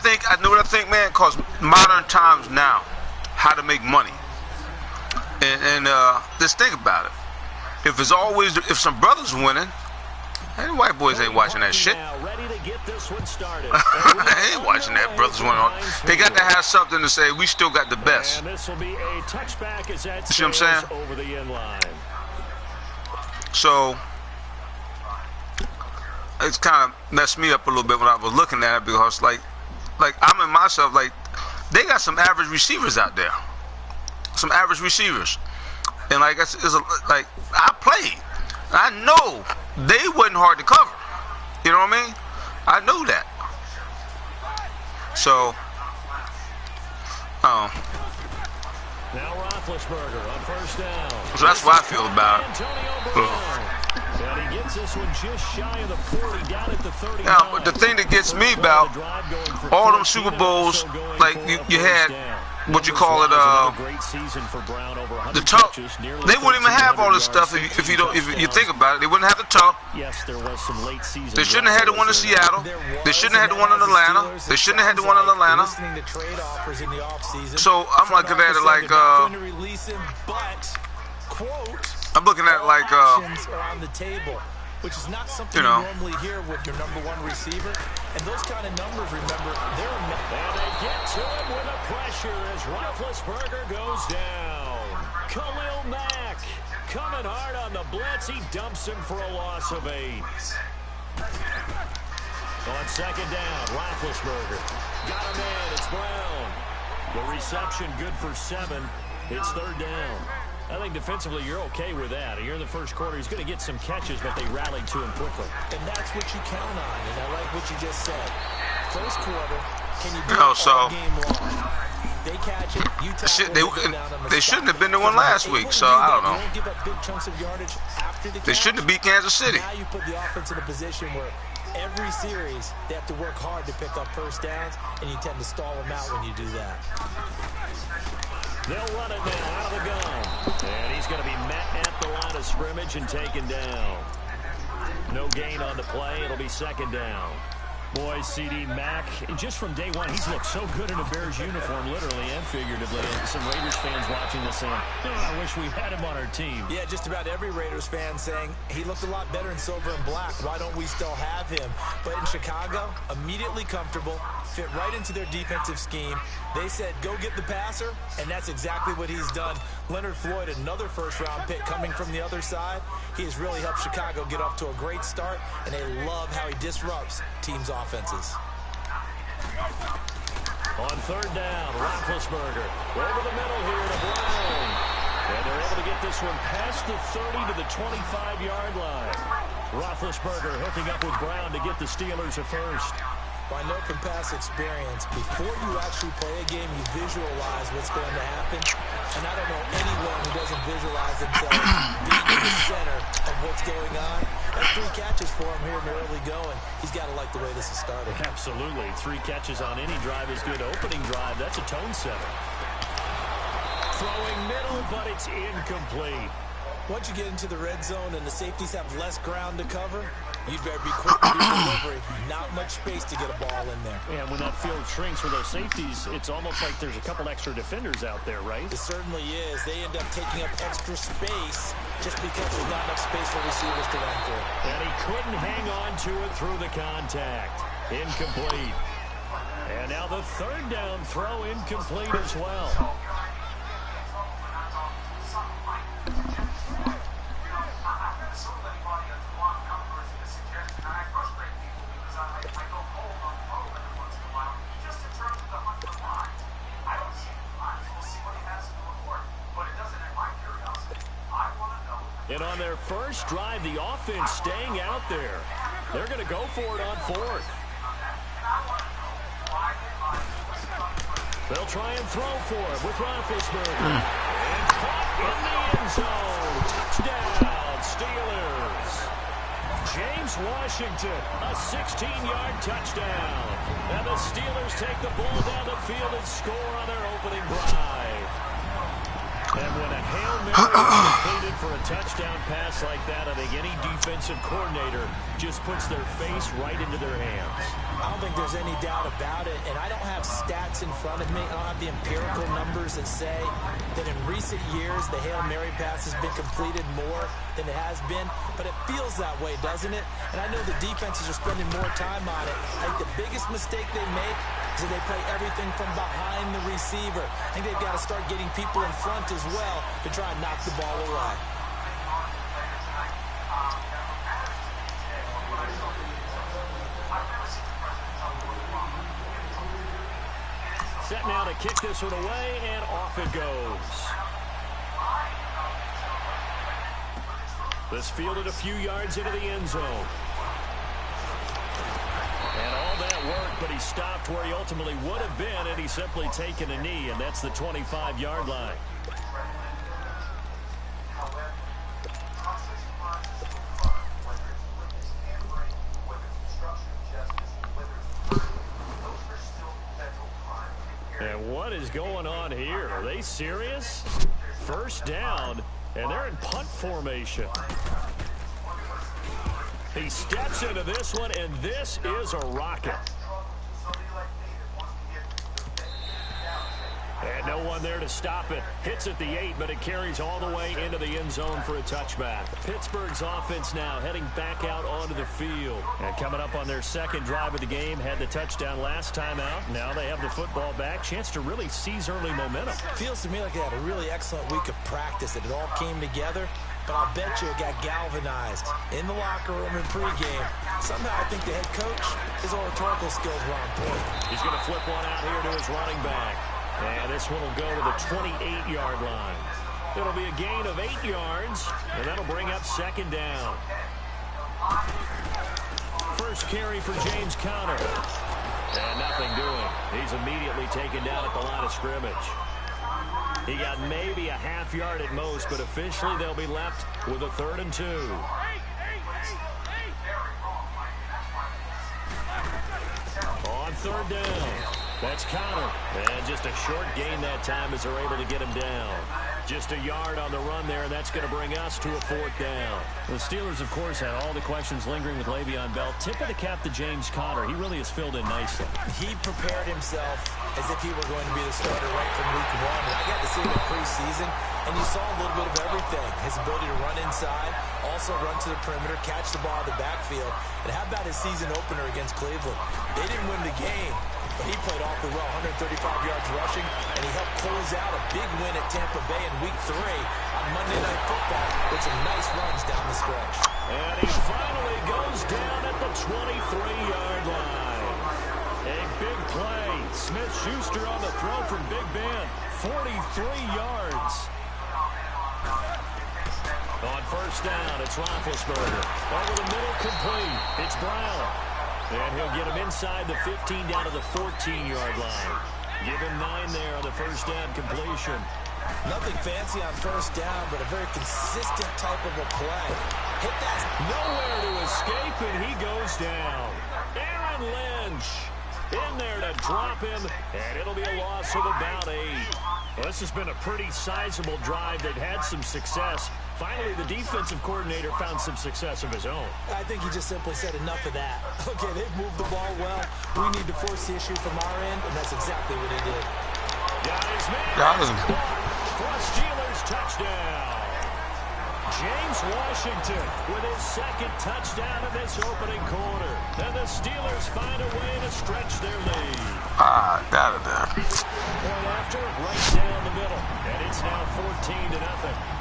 I know what I think, man, because modern times now, how to make money. And just think about it. If some brothers winning, hey, the white boys ain't watching that shit. They ain't watching that. Brothers winning on. They got to have something to say. We still got the best. You see what I'm saying? So it's kind of messed me up a little bit when I was looking at it, because like I'm in myself, like they got some average receivers out there. Some average receivers, and like like I played, I know they wasn't hard to cover. You know what I mean? I know that. So, now Roethlisberger on first down. So that's what I feel about it. And he gets this one just shy of the 40, down at the 39. Now, but the thing that gets me about all them Super Bowls, like you had. What you call it? The tuck. They wouldn't even have all this stuff if you think about it. They wouldn't have the tuck. Yes, there was some late season. They shouldn't have had the one in Seattle. They shouldn't have had the one in Atlanta. They shouldn't have had the one in Atlanta. So I'm looking at it like I'm looking at it like which is not something you normally hear with your #1 receiver. And those kind of numbers, remember, they're... And they get to him with the pressure as Roethlisberger goes down. Khalil Mack coming hard on the blitz. He dumps him for a loss of 8. On second down, Roethlisberger. Got him in. It's Brown. The reception good for 7. It's third down. I think defensively you're okay with that. Here in the first quarter, he's going to get some catches, but they rallied to him quickly. And that's what you count on, and I like what you just said. First quarter, can you do all game long? They catch it, you they shouldn't have been the one last week, so I don't know. Give up big chunks of yardage after the they shouldn't have beat Kansas City. Now you put the offense in a position where every series they have to work hard to pick up first downs, and you tend to stall them out when you do that. They'll run it now out of the gun. And he's going to be met at the line of scrimmage and taken down. No gain on the play. It'll be second down. Boy, C.D. Mack, just from day one, he's looked so good in a Bears uniform, literally and figuratively. Some Raiders fans watching this saying, I wish we had him on our team. Yeah, just about every Raiders fan saying, he looked a lot better in silver and black. Why don't we still have him? But in Chicago, immediately comfortable, fit right into their defensive scheme. They said, go get the passer, and that's exactly what he's done. Leonard Floyd, another first-round pick coming from the other side. He has really helped Chicago get off to a great start, and they love how he disrupts teams' offenses. On third down, Roethlisberger over the middle here to Brown. And they're able to get this one past the 30 to the 25-yard line. Roethlisberger hooking up with Brown to get the Steelers a first. I know from past experience, before you actually play a game, you visualize what's going to happen. And I don't know anyone who doesn't visualize themselves being in the center of what's going on. That's 3 catches for him here in the early going. He's got to like the way this is starting. Absolutely. 3 catches on any drive is good. Opening drive, that's a tone setter. Throwing middle, but it's incomplete. Once you get into the red zone and the safeties have less ground to cover, you'd better be quick with your delivery. Not much space to get a ball in there. And when that field shrinks for those safeties, it's almost like there's a couple extra defenders out there, right? It certainly is. They end up taking up extra space just because there's not enough space for receivers to run through. And he couldn't hang on to it through the contact. Incomplete. And now the third down throw incomplete as well. And on their first drive, the offense staying out there. They're going to go for it on 4th. They'll try and throw for it with Roethlisberger. And caught in the end zone. Touchdown, Steelers. James Washington, a 16-yard touchdown. And the Steelers take the ball down the field and score on their opening drive. And when a Hail Mary is completed for a touchdown pass like that, I think any defensive coordinator just puts their face right into their hands. I don't think there's any doubt about it, and I don't have stats in front of me. I don't have the empirical numbers that say that in recent years the Hail Mary pass has been completed more than it has been, but it feels that way, doesn't it? And I know the defenses are spending more time on it. I think the biggest mistake they make is that they play everything from behind the receiver. I think they've got to start getting people in front as well to try and knock the ball away. Set now to kick this one away, and off it goes. This fielded a few yards into the end zone. And all that work, but he stopped where he ultimately would have been, and he's simply taken a knee, and that's the 25-yard line. And what is going on here? Are they serious? First down, and they're in punt formation. He steps into this one, and this is a rocket. And no one there to stop it. Hits at the 8, but it carries all the way into the end zone for a touchback. Pittsburgh's offense now heading back out onto the field. And coming up on their second drive of the game, had the touchdown last time out. Now they have the football back. Chance to really seize early momentum. Feels to me like they had a really excellent week of practice, that it all came together. But I'll bet you it got galvanized in the locker room in pregame. Somehow I think the head coach, his oratorical skills were on point. He's going to flip one out here to his running back. And this one will go to the 28-yard line. It'll be a gain of 8 yards, and that'll bring up second down. First carry for James Conner. And nothing doing. He's immediately taken down at the line of scrimmage. He got maybe a half yard at most, but officially they'll be left with a 3rd and 2. On 3rd down. That's Conner. And just a short gain that time as they're able to get him down. Just a yard on the run there, and that's going to bring us to a 4th down. The Steelers, of course, had all the questions lingering with Le'Veon Bell. Tip of the cap to James Conner. He really has filled in nicely. He prepared himself as if he were going to be the starter right from week 1. And I got to see him in preseason, and you saw a little bit of everything. His ability to run inside, also run to the perimeter, catch the ball in the backfield. And how about his season opener against Cleveland? They didn't win the game, but he played awfully well, 135 yards rushing, and he helped close out a big win at Tampa Bay in Week 3 on Monday Night Football with some nice runs down the stretch. And he finally goes down at the 23-yard line. A big play. Smith-Schuster on the throw from Big Ben. 43 yards. On first down, it's Roethlisberger. Over the middle, complete. It's Brown. And he'll get him inside the 15 down to the 14-yard line. Give him 9 there on the first down completion. Nothing fancy on first down, but a very consistent type of a play. Hit that. Nowhere to escape, and he goes down. Aaron Lynch in there to drop him, and it'll be a loss of about 8. Well, this has been a pretty sizable drive. They've had some success. Finally, the defensive coordinator found some success of his own. I think he just simply said enough of that. Okay, they've moved the ball well. We need to force the issue from our end, and that's exactly what he did. Got his man. Got him. For a Steelers touchdown. James Washington with his 2nd touchdown in this opening quarter. And the Steelers find a way to stretch their lead. Got it there. Point after, right down the middle. And it's now 14-0.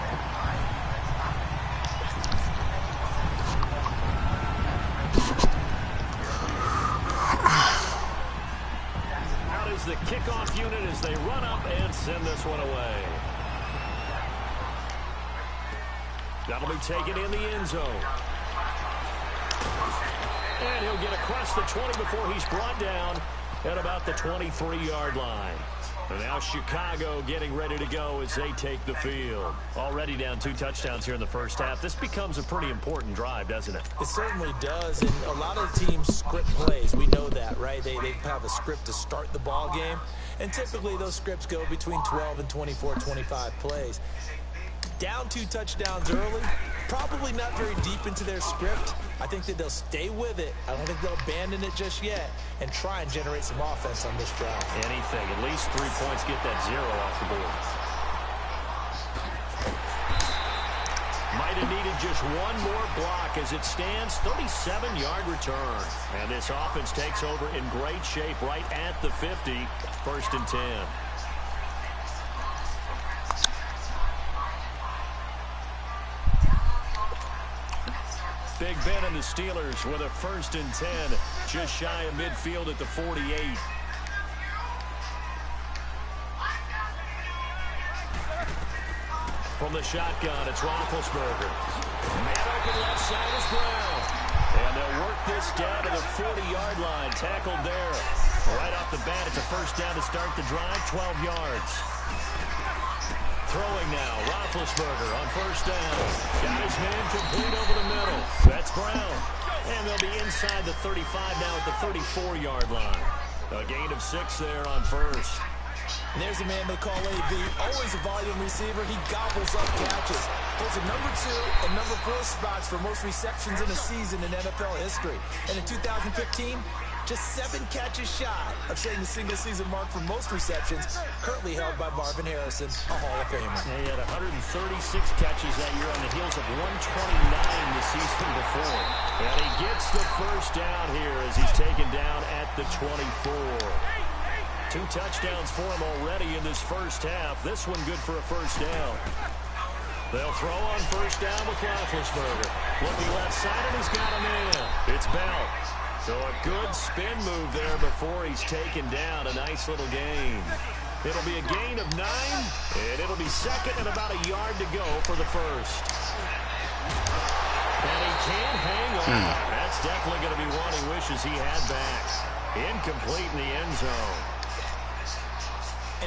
Out is the kickoff unit as they run up and send this one away. That'll be taken in the end zone. And he'll get across the 20 before he's brought down at about the 23-yard line. And now Chicago getting ready to go as they take the field. Already down 2 touchdowns here in the first half. This becomes a pretty important drive, doesn't it? It certainly does, and a lot of the teams script plays. We know that, right? They have a script to start the ball game, and typically those scripts go between 12 and 24, 25 plays. Down 2 touchdowns early, probably not very deep into their script. I think that they'll stay with it. I don't think they'll abandon it just yet and try and generate some offense on this drive. Anything. At least 3 points, get that 0 off the board. Might have needed just one more block as it stands. 37-yard return. And this offense takes over in great shape right at the 50. 1st and 10. Big Ben and the Steelers with a 1st and 10, just shy of midfield at the 48. From the shotgun, it's Roethlisberger. Man open left side is Brown. And they'll work this down to the 40-yard line. Tackled there. Right off the bat, it's a 1st down to start the drive, 12 yards. Throwing now, Roethlisberger on 1st down. Got his man complete over the middle. That's Brown. And they'll be inside the 35 now at the 34-yard line. A gain of 6 there on 1st. And there's a man they call AB, always a volume receiver. He gobbles up catches. Holds a number 2 and number 4 spots for most receptions in a season in NFL history. And in 2015, just 7 catches shy of setting the single-season mark for most receptions, currently held by Marvin Harrison, a Hall of Famer. Yeah, he had 136 catches that year on the heels of 129 the season before. And he gets the 1st down here as he's taken down at the 24. 2 touchdowns for him already in this first half. This one good for a 1st down. They'll throw on 1st down with Roethlisberger. Looking left side, and he's got a man. It's Bell. So a good spin move there before he's taken down. A nice little gain. It'll be a gain of 9, and it'll be 2nd and about a yard to go for the 1st. And he can't hang on. That's definitely going to be one he wishes he had back. Incomplete in the end zone.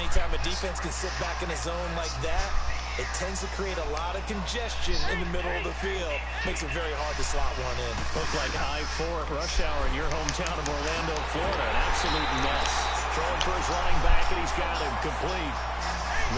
Anytime a defense can sit back in a zone like that, it tends to create a lot of congestion in the middle of the field. Makes it very hard to slot one in. Looked like I-4 at rush hour in your hometown of Orlando, Florida. An absolute mess. Throwing for his running back, and he's got him complete.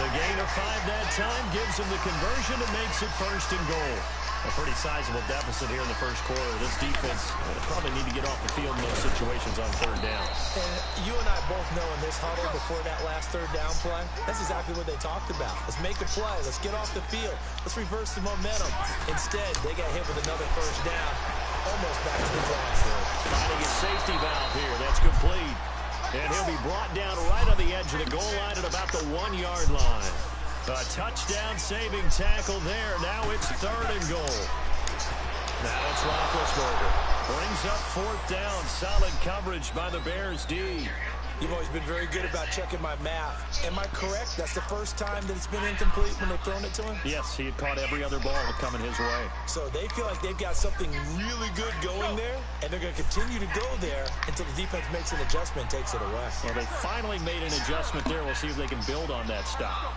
The gain of 5 that time gives him the conversion and makes it 1st and goal. A pretty sizable deficit here in the first quarter. This defense probably need to get off the field in those situations on 3rd down. And you and I both know in this huddle before that last 3rd down play, that's exactly what they talked about. Let's make a play. Let's get off the field. Let's reverse the momentum. Instead, they got hit with another 1st down. Almost back to the drawing board. Finding a safety valve here. That's complete. And he'll be brought down right on the edge of the goal line at about the 1-yard line. A touchdown-saving tackle there. Now it's 3rd and goal. Now it's Roethlisberger. Brings up 4th down. Solid coverage by the Bears D. You've always been very good about checking my math. Am I correct? That's the first time that it's been incomplete when they've thrown it to him? Yes, he had caught every other ball coming his way. So they feel like they've got something really good going there, and they're going to continue to go there until the defense makes an adjustment and takes it away. Well, they finally made an adjustment there. We'll see if they can build on that stop.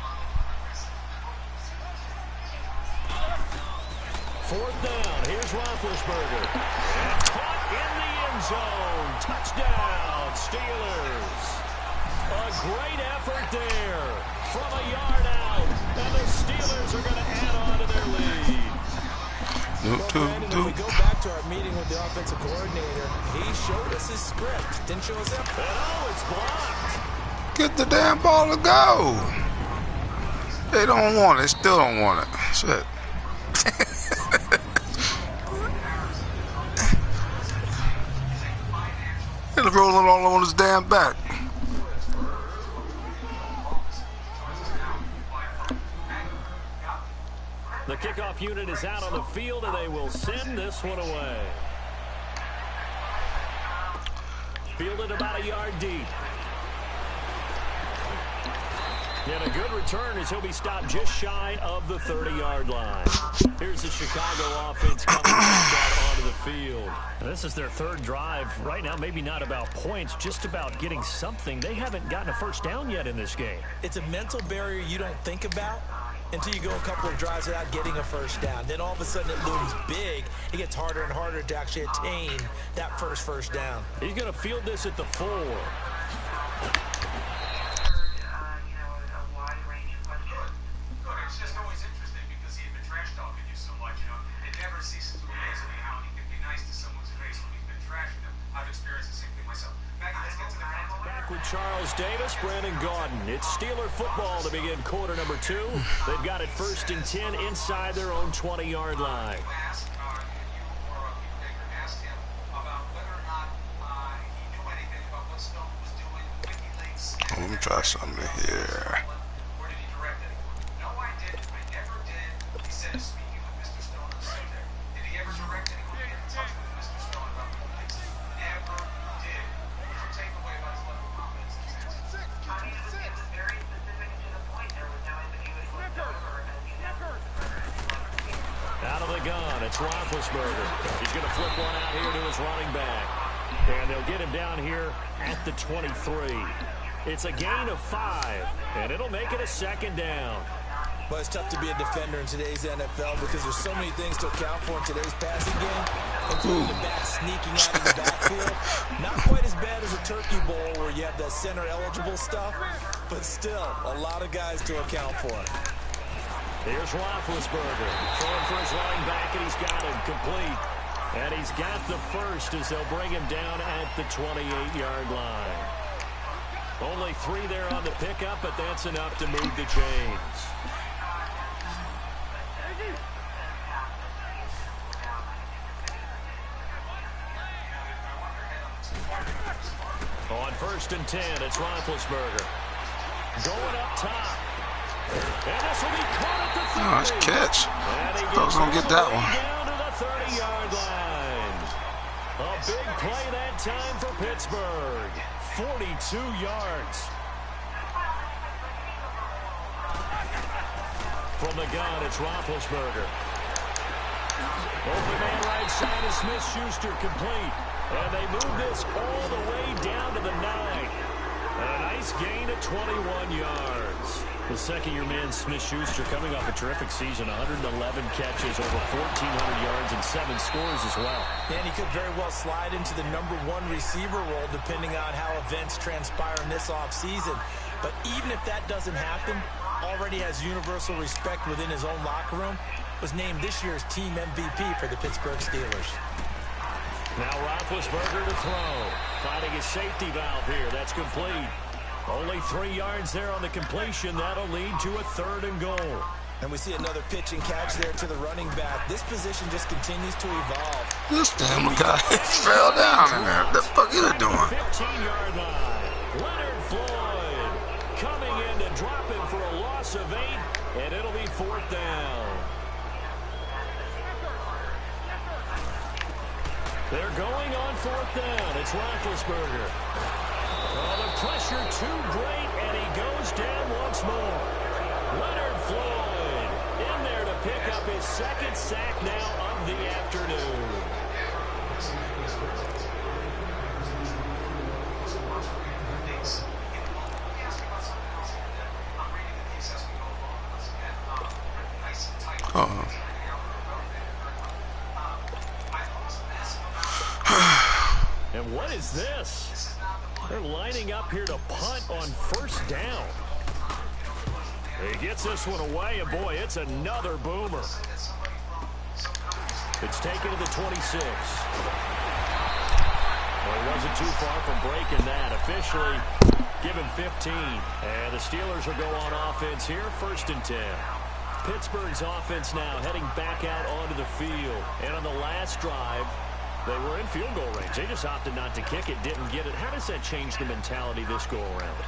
4th down. Here's Roethlisberger. And caught in the end zone. Touchdown, Steelers. A great effort there from a yard out. And the Steelers are going to add on to their lead. Well, Brandon, if we go back to our meeting with the offensive coordinator, he showed us his script. Didn't show us everything. And oh, it's blocked. Get the damn ball to go. They don't want it. They still don't want it. Shit. He's rolling all on his damn back. The kickoff unit is out on the field, and they will send this one away. Fielded about a yard deep. And a good return as he'll be stopped just shy of the 30-yard line. Here's the Chicago offense coming back out onto the field. And this is their third drive. Right now, maybe not about points, just about getting something. They haven't gotten a first down yet in this game. It's a mental barrier you don't think about until you go a couple of drives without getting a first down. Then all of a sudden it looms big. It gets harder and harder to actually attain that first down. He's going to field this at the 4. With Charles Davis, Brandon Gaudin. It's Steeler football to begin quarter number 2. They've got it 1st and 10 inside their own 20-yard line. Let me try something here. Out of the gun, it's Roethlisberger. He's going to flip one out here to his running back. And they'll get him down here at the 23. It's a gain of 5, and it'll make it a 2nd down. But it's tough to be a defender in today's NFL because there's so many things to account for in today's passing game, including the back sneaking out of the backfield. Not quite as bad as a turkey bowl where you have the center-eligible stuff, but still a lot of guys to account for. Here's Roethlisberger throwing for his running back, and he's got him complete. And he's got the first as they'll bring him down at the 28-yard line. Only 3 there on the pickup, but that's enough to move the chains. On 1st and 10, it's Roethlisberger. Going up top. And this will be caught at the 30. Nice catch. I was going to get that one. Down to the 30-yard line. A big play that time for Pittsburgh. 42 yards. From the gun, it's Roethlisberger. Open man right side is Smith-Schuster complete. And they move this all the way down to the 9. And a nice gain of 21 yards. The second-year man, Smith-Schuster, coming off a terrific season, 111 catches, over 1,400 yards, and 7 scores as well. And he could very well slide into the #1 receiver role depending on how events transpire in this offseason. But even if that doesn't happen, already has universal respect within his own locker room, was named this year's team MVP for the Pittsburgh Steelers. Now Roethlisberger to throw. Finding his safety valve here. That's complete. Only 3 yards there on the completion. That'll lead to a 3rd and goal. And we see another pitch and catch there to the running back. This position just continues to evolve. This damn guy fell down in there. What the fuck is he doing? 15-yard line. Leonard Floyd coming in to drop him for a loss of 8, and it'll be 4th down. They're going on 4th down. It's Roethlisberger. Oh, the pressure too great, and he goes down once more. Leonard Floyd in there to pick up his 2nd sack now of the afternoon. And what is this? They're lining up here to punt on 1st down. He gets this one away, and boy, it's another boomer. It's taken to the 26. Well, he wasn't too far from breaking that. Officially given 15. And the Steelers will go on offense here, 1st and 10. Pittsburgh's offense now heading back out onto the field. And on the last drive, they were in field goal range. They just opted not to kick it, didn't get it. How does that change the mentality this go-around?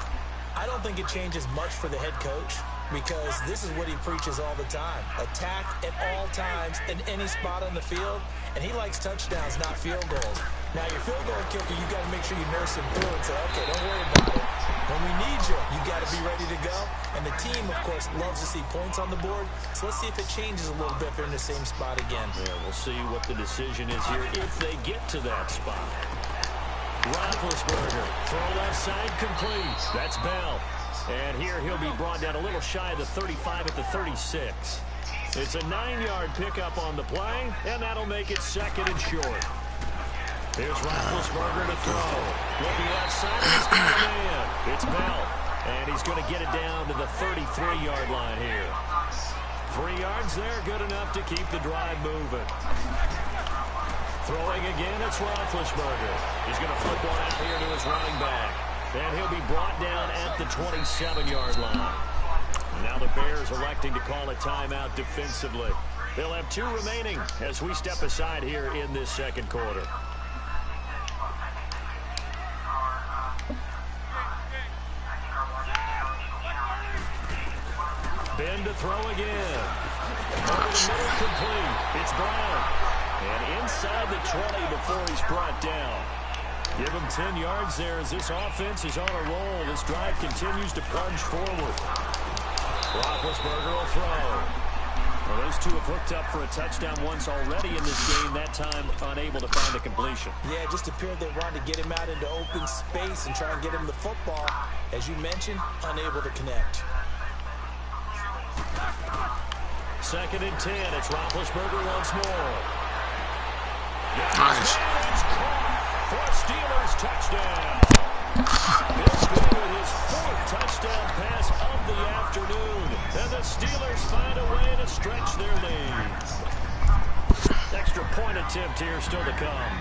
I don't think it changes much for the head coach because this is what he preaches all the time. Attack at all times in any spot on the field, and he likes touchdowns, not field goals. Now, your field goal kicker, you got to make sure you nurse him through and say, okay, don't worry about it. When we need you, you got to be ready to go. And the team, of course, loves to see points on the board. So let's see if it changes a little bit if they're in the same spot again. Yeah, we'll see what the decision is here if they get to that spot. Roethlisberger, throw left side complete. That's Bell. And here he'll be brought down a little shy of the 35 at the 36. It's a 9-yard pickup on the play, and that'll make it 2nd and short. Here's Roethlisberger to throw. Looking left side, and he's got a man. It's Bell, and he's going to get it down to the 33-yard line here. 3 yards there, good enough to keep the drive moving. Throwing again, it's Roethlisberger. He's going to flip one out here to his running back. And he'll be brought down at the 27-yard line. Now the Bears electing to call a timeout defensively. They'll have 2 remaining as we step aside here in this 2nd quarter. Ben to throw again. Over the middle, complete. It's Brown. And inside the 20 before he's brought down. Give him 10 yards there as this offense is on a roll. This drive continues to plunge forward. Roethlisberger will throw. Well, those two have hooked up for a touchdown once already in this game, that time unable to find a completion. Yeah, it just appeared they wanted to get him out into open space and try and get him the football. As you mentioned, unable to connect. 2nd and 10. It's Roethlisberger once more. Nice. For a Steelers touchdown. Big Ben with his 4th touchdown pass of the afternoon. And the Steelers find a way to stretch their lead. Extra point attempt here still to come.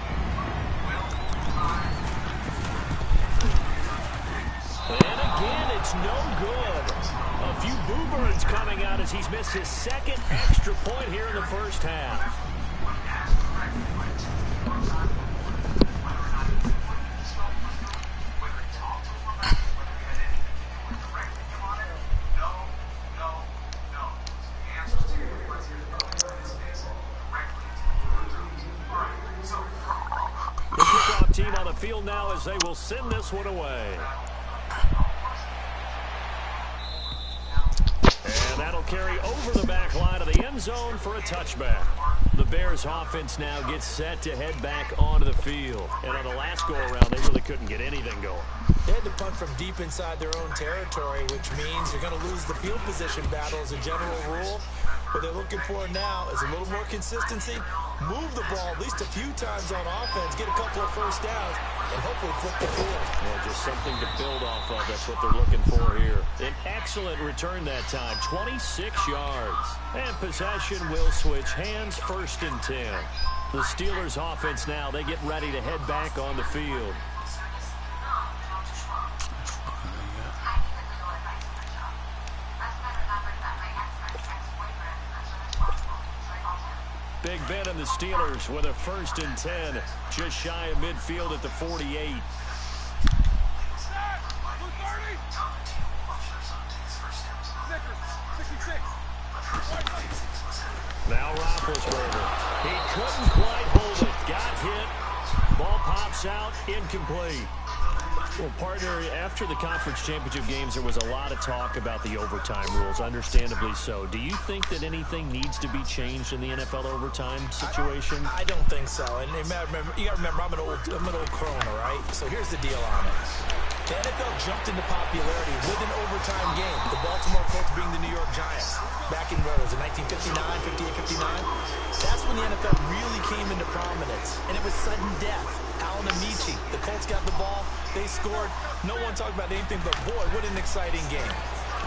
And again, it's no good. A few boo birds coming out as he's missed his 2nd extra point here in the first half. The kickoff team on the field now as they will send this one away. And that'll carry over the back line of the end zone for a touchback. The Bears offense now gets set to head back onto the field. And on the last go-around, they really couldn't get anything going. They had to punt from deep inside their own territory, which means you're going to lose the field position battle as a general rule. What they're looking for now is a little more consistency, move the ball at least a few times on offense, get a couple of first downs, and hopefully flip the field. Yeah, just something to build off of. That's what they're looking for here. An excellent return that time, 26 yards. And possession will switch hands, 1st and 10. The Steelers offense now, they get ready to head back on the field. Big Ben and the Steelers with a 1st and 10, just shy of midfield at the 48. Now Roethlisberger. He couldn't quite hold it. Got hit. Ball pops out. Incomplete. Well, partner, after the conference championship games, there was a lot of talk about the overtime rules, understandably so. Do you think that anything needs to be changed in the NFL overtime situation? I don't think so. And you got to remember, I'm an old crone, all right? So here's the deal on it. The NFL jumped into popularity with an overtime game. The Baltimore Colts being the New York Giants. Back in, what was it, 1959, 58, 59? That's when the NFL really came into prominence. And it was sudden death. Allen Amici, the Colts got the ball. They scored. No one talked about anything but, boy, what an exciting game.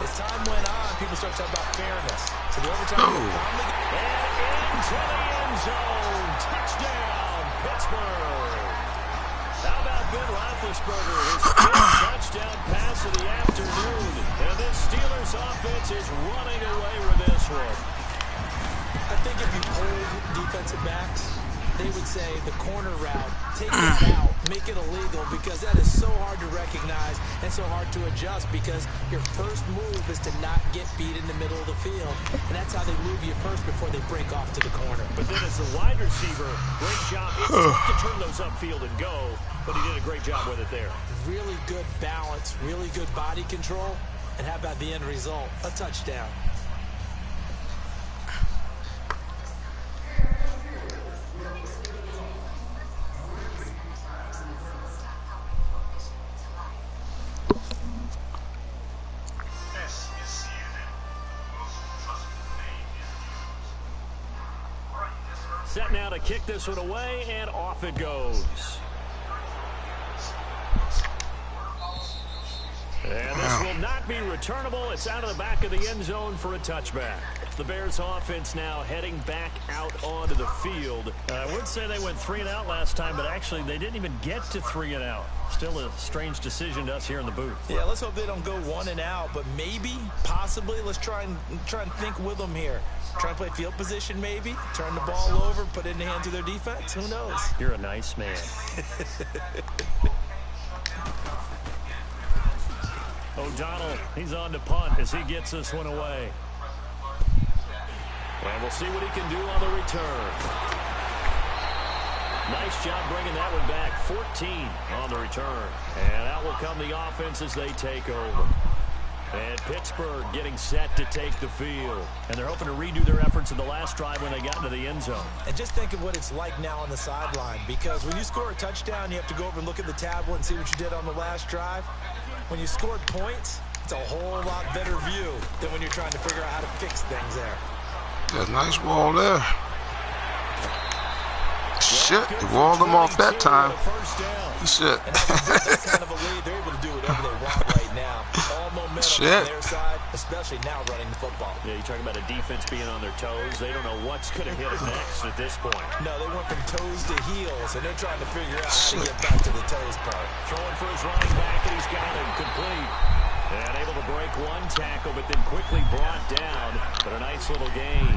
As time went on, people started talking about fairness. So the overtime finally... And into the end zone. Touchdown, Pittsburgh. How about Ben Roethlisberger, his 5th touchdown pass of the afternoon. And this Steelers offense is running away with this one. I think if you polled defensive backs, they would say the corner route, take it out, make it illegal, because that is so hard to recognize. and so hard to adjust because your first move is to not get beat in the middle of the field, and that's how they move you first before they break off to the corner. But then as the wide receiver, great job. It's tough to turn those upfield and go, but he did a great job with it there. Really good balance, really good body control, and how about the end result? A touchdown. Set now to kick this one away, and off it goes. And this will not be returnable. It's out of the back of the end zone for a touchback. The Bears offense now heading back out onto the field. I would say they went 3 and out last time, but actually they didn't even get to 3 and out. Still a strange decision to us here in the booth. Yeah, let's hope they don't go 1 and out, but maybe, possibly, let's try and think with them here. Try and play field position maybe, turn the ball over, put it in the hands of their defense. Who knows? You're a nice man. O'Donnell, he's on to punt as he gets this one away. And we'll see what he can do on the return. Nice job bringing that one back. 14 on the return. And out will come the offense as they take over. And Pittsburgh getting set to take the field. And they're hoping to redo their efforts in the last drive when they got into the end zone. And just think of what it's like now on the sideline. Because when you score a touchdown, you have to go over and look at the tablet and see what you did on the last drive. When you scored points, it's a whole lot better view than when you're trying to figure out how to fix things there. That's a nice wall there. Shit, they walled them off that time. Shit. And that kind of a lead, they're able to do whatever they want right now. All momentum on their side, especially now running the football. Yeah, you're talking about a defense being on their toes. They don't know what's going to hit it next at this point. No, they went from toes to heels, and they're trying to figure out how to get back to the toes part. Throwing for his running back, and he's got him complete. And able to break one tackle, but then quickly brought down. But a nice little gain.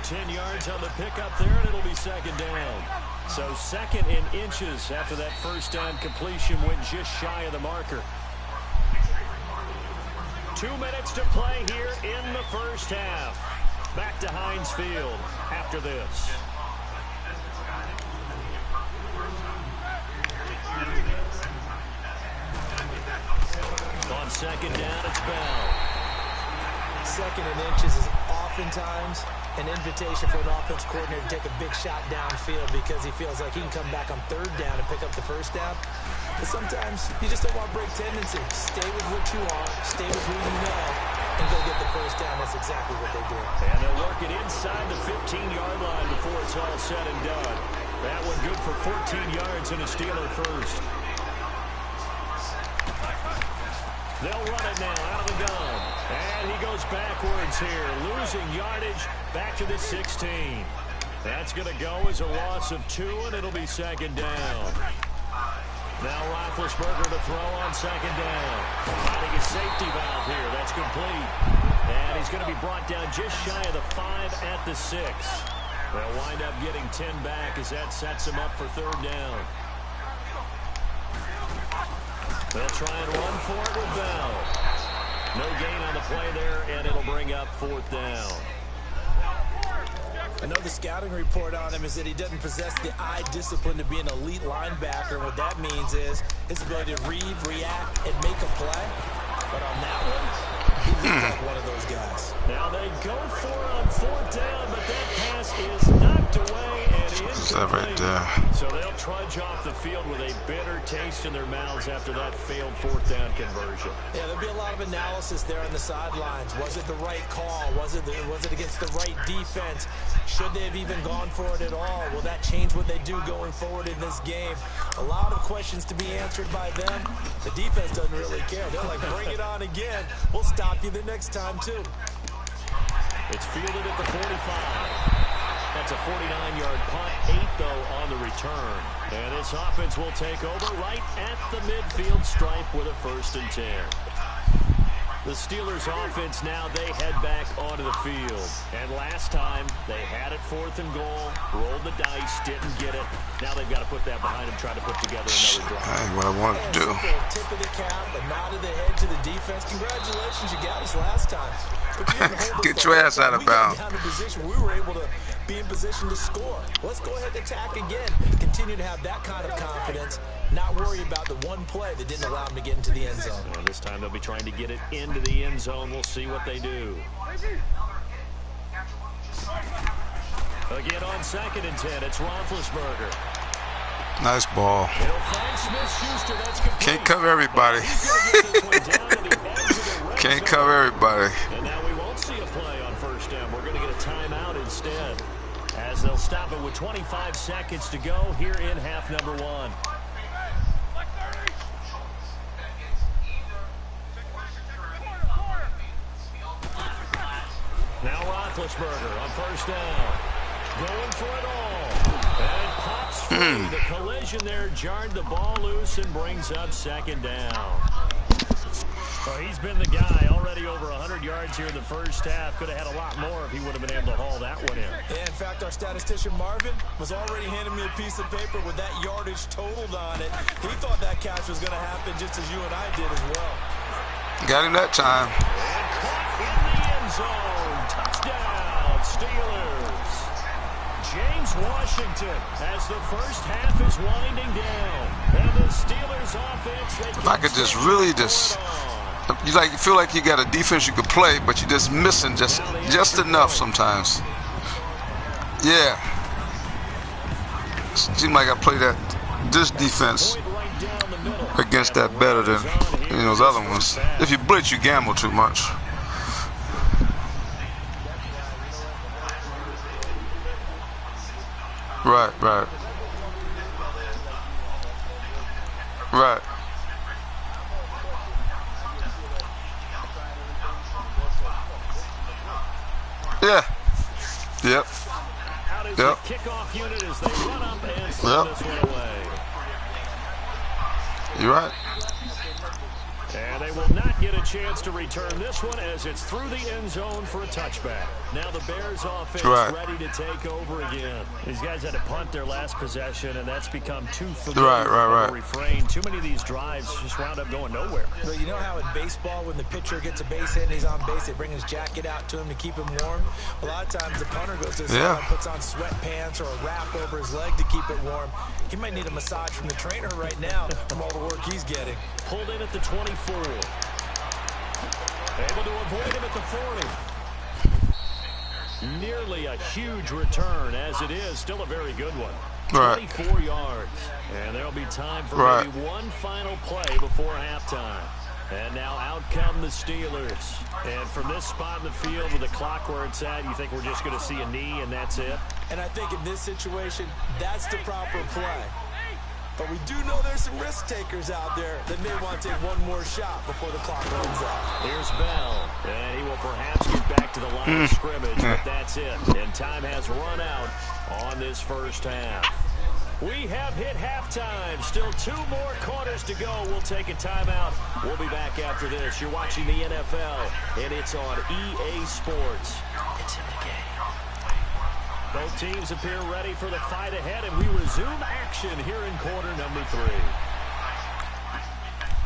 10 yards on the pickup there, and it'll be second down. So 2nd and inches after that first down completion went just shy of the marker. 2 minutes to play here in the first half. Back to Heinz Field after this. On second down, it's Bell. 2nd and inches is oftentimes an invitation for an offense coordinator to take a big shot downfield because he feels like he can come back on 3rd down and pick up the first down. But sometimes you just don't want to break tendency. Stay with what you are, stay with who you know, and go get the first down. That's exactly what they do. And they'll work it inside the 15-yard line before it's all said and done. That one good for 14 yards and a Steeler first. They'll run it now out of the gun. And he goes backwards here, losing yardage back to the 16. That's going to go as a loss of 2, and it'll be second down. Now Roethlisberger to throw on second down. Finding a safety valve here. That's complete. And he's going to be brought down just shy of the 5 at the 6. They'll wind up getting 10 back as that sets him up for 3rd down. They'll try and run for it with Bell. No gain on the play there, and it'll bring up 4th down. I know the scouting report on him is that he doesn't possess the eye discipline to be an elite linebacker. And what that means is his ability to read, react, and make a play. But on that one, he looks like one of those guys. Now they go for it on 4th down, but that pass is knocked away and incomplete. Right there. So they'll trudge off the field with a bitter taste in their mouths after that failed 4th down conversion. Yeah, there'll be a lot of analysis there on the sidelines. Was it the right call? Was it against the right defense? Should they have even gone for it at all? Will that change what they do going forward in this game? A lot of questions to be answered by them. The defense doesn't really care. They're like, bring it on again. We'll stop you the next time, too. It's fielded at the 45. That's a 49-yard punt, 8, though, on the return. And this offense will take over right at the midfield stripe with a 1st and 10. The Steelers offense now, they head back onto the field. And last time, they had it 4th and goal, rolled the dice, didn't get it. Now they've got to put that behind them, try to put together another drive. That ain't what I wanted to do. Tip of the cap, a nod of the head to the defense. Congratulations, you got us last time. But you didn't hold us. Get your ass out of bounds. We got down to position. We were able to be in position to score. Let's go ahead and attack again. Continue to have that kind of confidence. Not worry about the one play that didn't allow them to get into the end zone. And this time they'll be trying to get it into the end zone. We'll see what they do. Again on 2nd and 10, it's Roethlisberger. Nice ball. He'll find Smith-Schuster. That's complete. Can't cover everybody. Can't cover everybody. And now we won't see a play on 1st down. We're going to get a timeout instead, as they'll stop it with 25 seconds to go here in half number 1. Now Roethlisberger on 1st down. Going for it all. And pops free. The collision there jarred the ball loose and brings up 2nd down. Well, he's been the guy already over 100 yards here in the 1st half. Could have had a lot more if he would have been able to haul that one in. Yeah, in fact, our statistician Marvin was already handing me a piece of paper with that yardage totaled on it. He thought that catch was going to happen just as you and I did as well. Got him that time. And caught in the end zone. Touchdown, Steelers. James Washington as the 1st half is winding down. And the Steelers offense. If I could just really you feel like you got a defense you could play, but you're just missing just enough sometimes. Yeah. Seems like I play this defense against that better than those other ones. If you blitz, you gamble too much. Right. Yeah. Yep. Yep. Kickoff unit as they run up and send this one away. You're right. And they will not get a chance to return this one as it's through the end zone for a touchback. Now the Bears offense ready to take over again. These guys had to punt their last possession, and that's become too familiar of a refrain. Too many of these drives just wound up going nowhere. But you know how in baseball, when the pitcher gets a base hit and he's on base, they bring his jacket out to him to keep him warm? A lot of times the punter goes to his side and puts on sweatpants or a wrap over his leg to keep it warm. He might need a massage from the trainer right now from all the work he's getting. Pulled in at the 24. Able to avoid him at the 40. Nearly a huge return as it is. Still a very good one. 24 yards. And there'll be time for maybe one final play before halftime. And now out come the Steelers. And from this spot in the field with the clock where it's at, you think we're just going to see a knee and that's it? And I think in this situation, that's the proper play. But we do know there's some risk takers out there that may want to take one more shot before the clock runs out. Here's Bell, and he will perhaps get back to the line of scrimmage, but that's it. And time has run out on this 1st half. We have hit halftime. Still 2 more quarters to go. We'll take a timeout. We'll be back after this. You're watching the NFL, and it's on EA Sports. It's in the game. Both teams appear ready for the fight ahead, and we resume action here in quarter number 3.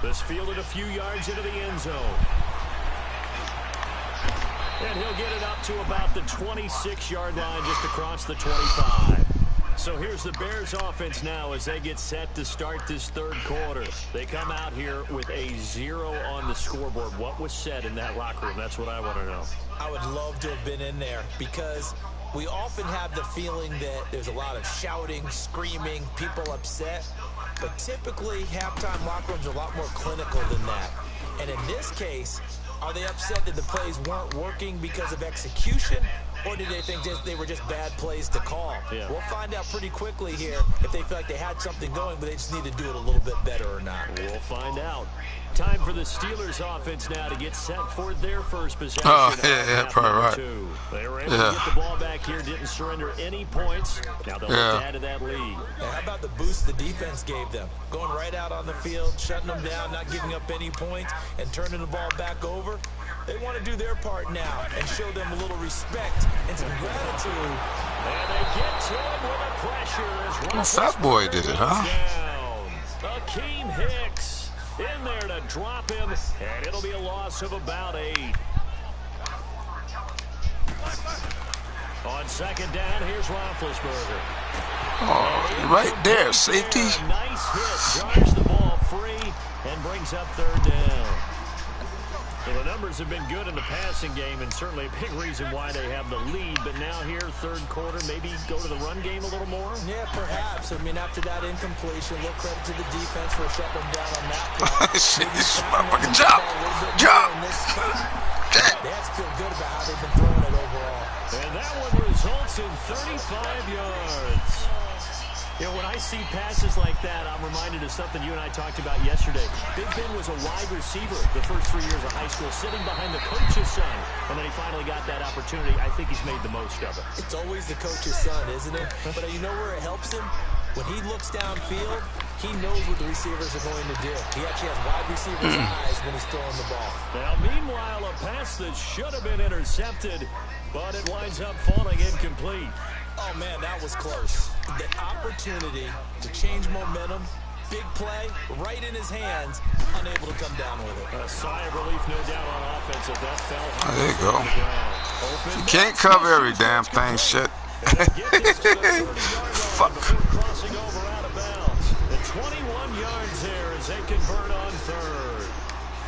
This fielded a few yards into the end zone. And he'll get it up to about the 26-yard line, just across the 25. So here's the Bears offense now as they get set to start this 3rd quarter. They come out here with a 0 on the scoreboard. What was said in that locker room? That's what I want to know. I would love to have been in there because we often have the feeling that there's a lot of shouting, screaming, people upset. But typically, halftime locker rooms are a lot more clinical than that. And in this case, are they upset that the plays weren't working because of execution? Or did they think they were just bad plays to call? Yeah. We'll find out pretty quickly here if they feel like they had something going, but they just need to do it a little bit better or not. We'll find out. Time for the Steelers offense now to get set for their first possession. Oh, yeah, probably right. They were able to get the ball back here, didn't surrender any points. Now they'll look to add to that lead. And how about the boost the defense gave them? Going right out on the field, shutting them down, not giving up any points, and turning the ball back over. They want to do their part now and show them a little respect and some gratitude. And they get to it with the pressure. Well, Fat Boy did it, huh? Akeem Hicks in there to drop him, and it'll be a loss of about 8. On second down, here's Roethlisberger. Oh, right there, safety. Nice hit, jars the ball free, and brings up third down. Well, the numbers have been good in the passing game, and certainly a big reason why they have the lead. But now here, third quarter, maybe go to the run game a little more? Yeah, perhaps. I mean, after that incompletion, a little credit to the defense for shutting them down on that play. Shit, this motherfucking jump. They have to feel good about how they've been throwing it overall. And that one results in 35 yards. You know, when I see passes like that, I'm reminded of something you and I talked about yesterday. Big Ben was a wide receiver the first 3 years of high school, sitting behind the coach's son. And then he finally got that opportunity. I think he's made the most of it. It's always the coach's son, isn't it? But you know where it helps him? When he looks downfield, he knows what the receivers are going to do. He actually has wide receivers' eyes when he's throwing the ball. Now, meanwhile, a pass that should have been intercepted, but it winds up falling incomplete. Oh, man, that was close. The opportunity to change momentum, big play, right in his hands, unable to come down with it. A sigh of relief, no doubt, on offense if that fell. Oh, there you go. You can't cover every damn thing, shit. Fuck. Crossing over out of bounds. The 21 yards there as they convert on third.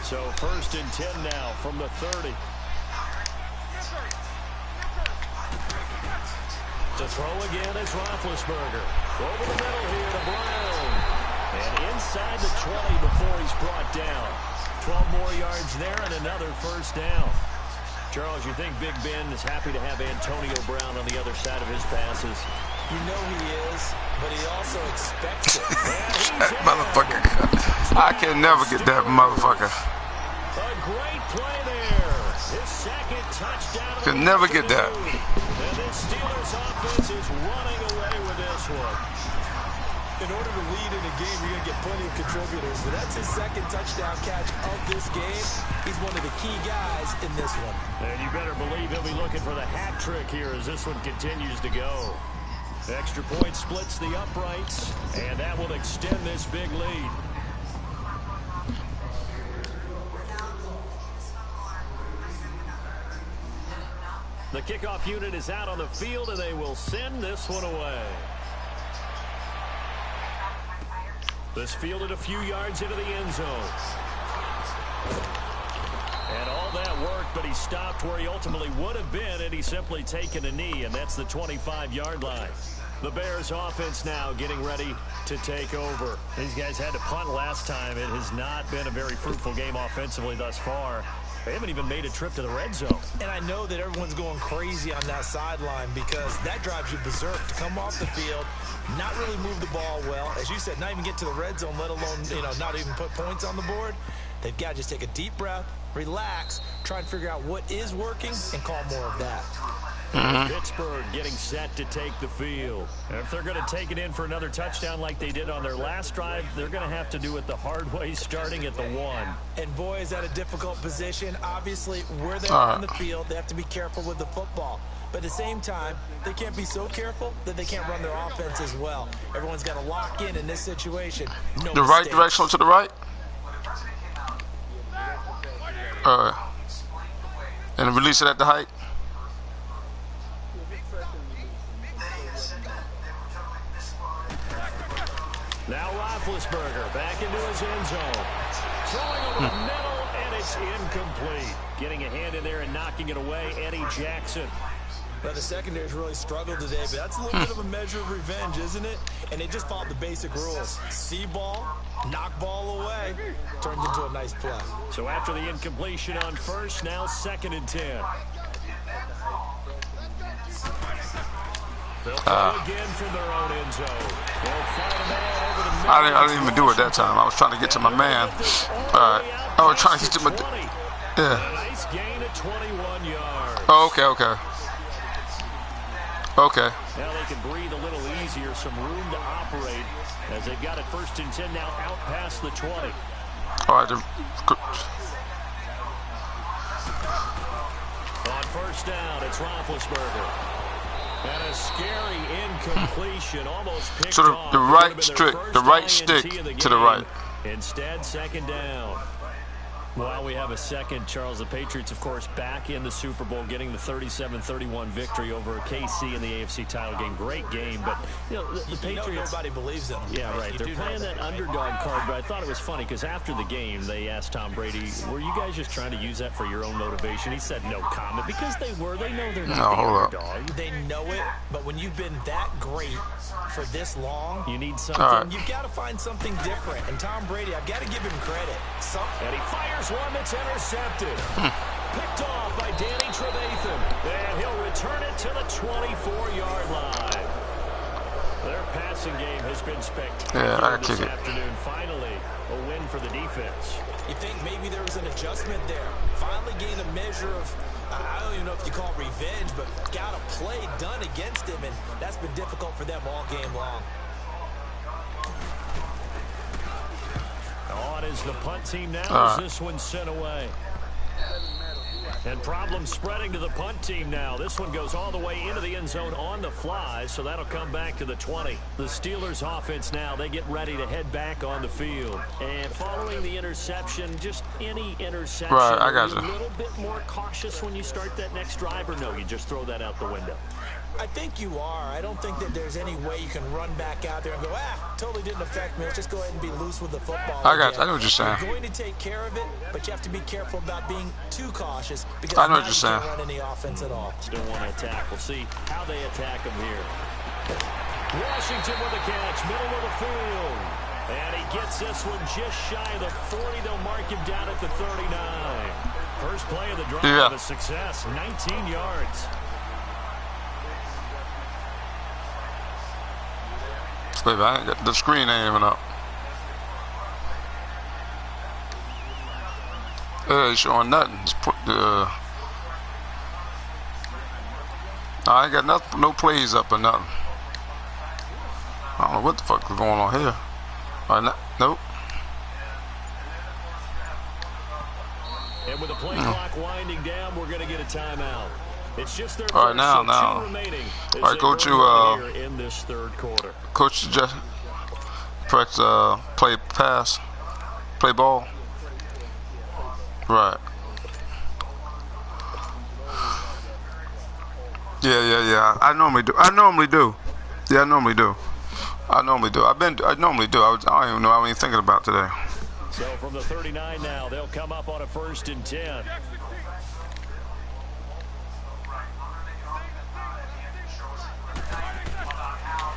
So first and 10 now from the 30. To throw again is Roethlisberger. Over the middle here to Brown. And inside the 20 before he's brought down. 12 more yards there and another first down. Charles, you think Big Ben is happy to have Antonio Brown on the other side of his passes? You know he is, but he also expects it. That motherfucker. I can never get that motherfucker. A great play there. His second touchdown. Can never get that. And this Steelers offense is running away with this one. In order to lead in a game, you're going to get plenty of contributors. But that's his second touchdown catch of this game. He's one of the key guys in this one. And you better believe he'll be looking for the hat trick here as this one continues to go. Extra point splits the uprights, and that will extend this big lead. The kickoff unit is out on the field, and they will send this one away. This fielded a few yards into the end zone. And all that worked, but he stopped where he ultimately would have been, and he's simply taken a knee, and that's the 25-yard line. The Bears offense now getting ready to take over. These guys had to punt last time. It has not been a very fruitful game offensively thus far. They haven't even made a trip to the red zone. And I know that everyone's going crazy on that sideline because that drives you berserk to come off the field, not really move the ball well. As you said, not even get to the red zone, let alone, not even put points on the board. They've got to just take a deep breath, relax, try and figure out what is working, and call more of that. Pittsburgh getting set to take the field. And if they're going to take it in for another touchdown like they did on their last drive, they're going to have to do it the hard way, starting at the 1. And boy, is that a difficult position. Obviously, where they're on the field, they have to be careful with the football. But at the same time, they can't be so careful that they can't run their offense as well. Everyone's got to lock in this situation. No the right direction or to the right? And release it at the height? Now Roethlisberger back into his end zone. Throwing over the middle, and it's incomplete. Getting a hand in there and knocking it away, Eddie Jackson. Well, the secondary's really struggled today, but that's a little bit of a measure of revenge, isn't it? And they just followed the basic rules. See ball, knock ball away, turned into a nice play. So after the incompletion on first, now 2nd and 10. Again from their own end zone. I didn't even do it that time. I was trying to get to my man. All right. I was trying to get to my... Yeah. Nice gain of 21 yards. Oh, okay. Okay. Now they can breathe a little easier, some room to operate as they've got it 1st and 10 now out past the 20. All right. On 1st down, it's Roethlisberger. And a scary incompletion, almost picked So off. the right stick to the right. Instead, 2nd down. While we have a second, Charles, the Patriots, of course, back in the Super Bowl, getting the 37-31 victory over KC in the AFC title game. Great game, but the Patriots... nobody believes in them. Yeah, right. They're playing that underdog card, but I thought it was funny because after the game, they asked Tom Brady, were you guys just trying to use that for your own motivation? He said no comment because they were. They know they're not the underdog. They know it, but when you've been that great for this long, you need something. Right. You've got to find something different. And Tom Brady, I've got to give him credit. And he fires one that's intercepted. Picked off by Danny Trevathan. And he'll return it to the 24-yard line. Their passing game has been spectacular this afternoon. Finally, a win for the defense. You think maybe there was an adjustment there. Finally gained a measure of, I don't even know if you call it revenge, but got a play done against him, and that's been difficult for them all game long. On is the punt team now as this one's sent away. And problems spreading to the punt team now. This one goes all the way into the end zone on the fly, so that'll come back to the 20. The Steelers offense now, they get ready to head back on the field. And following the interception, just any interception, right, I got you. A little bit more cautious when you start that next drive, or no, you just throw that out the window? I think you are. I don't think that there's any way you can run back out there and go, totally didn't affect me. Let's just go ahead and be loose with the football. I know what you're saying. You're going to take care of it, but you have to be careful about being too cautious because I know what you're saying. You can't run any offense at all. Still want to attack. We'll see how they attack him here. Washington with a catch, middle of the field. And he gets this one just shy of the 40. They'll mark him down at the 39. First play of the drive, a success, 19 yards. The screen ain't even up. It's showing nothing. I ain't got nothing, no plays up or nothing. I don't know what the fuck is going on here. Nope. And with the play clock winding down, we're going to get a timeout. It's just their all right, now. remaining. All right, go to in this third quarter. Coach just practice play pass, play ball. Right. Yeah. I normally do. Yeah, I normally do. I normally do. I don't even know. I wasn't thinking about today. So from the 39 now, they'll come up on a 1st and 10.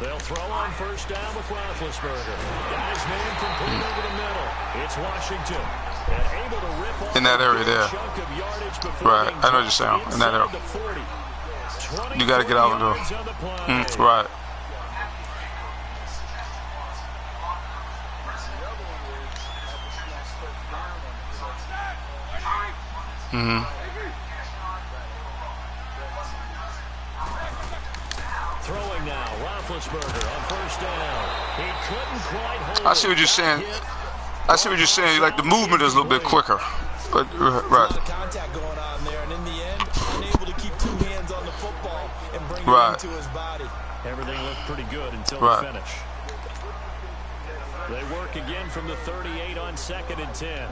They'll throw on 1st down with Roethlisberger. Guys man complete over the middle. It's Washington. And able to rip off in that area there. Right, I know what you're saying. In that area. You got to get out and do it. Right. Throwing now, Roethlisberger on 1st down. He couldn't quite hold I see what you're saying. Like the movement is a little bit quicker. But right. A lot of contact going on there, and in the end, unable to keep 2 hands on the football and bring it into his body. Everything looked pretty good until the finish. They work again from the 38 on 2nd and 10.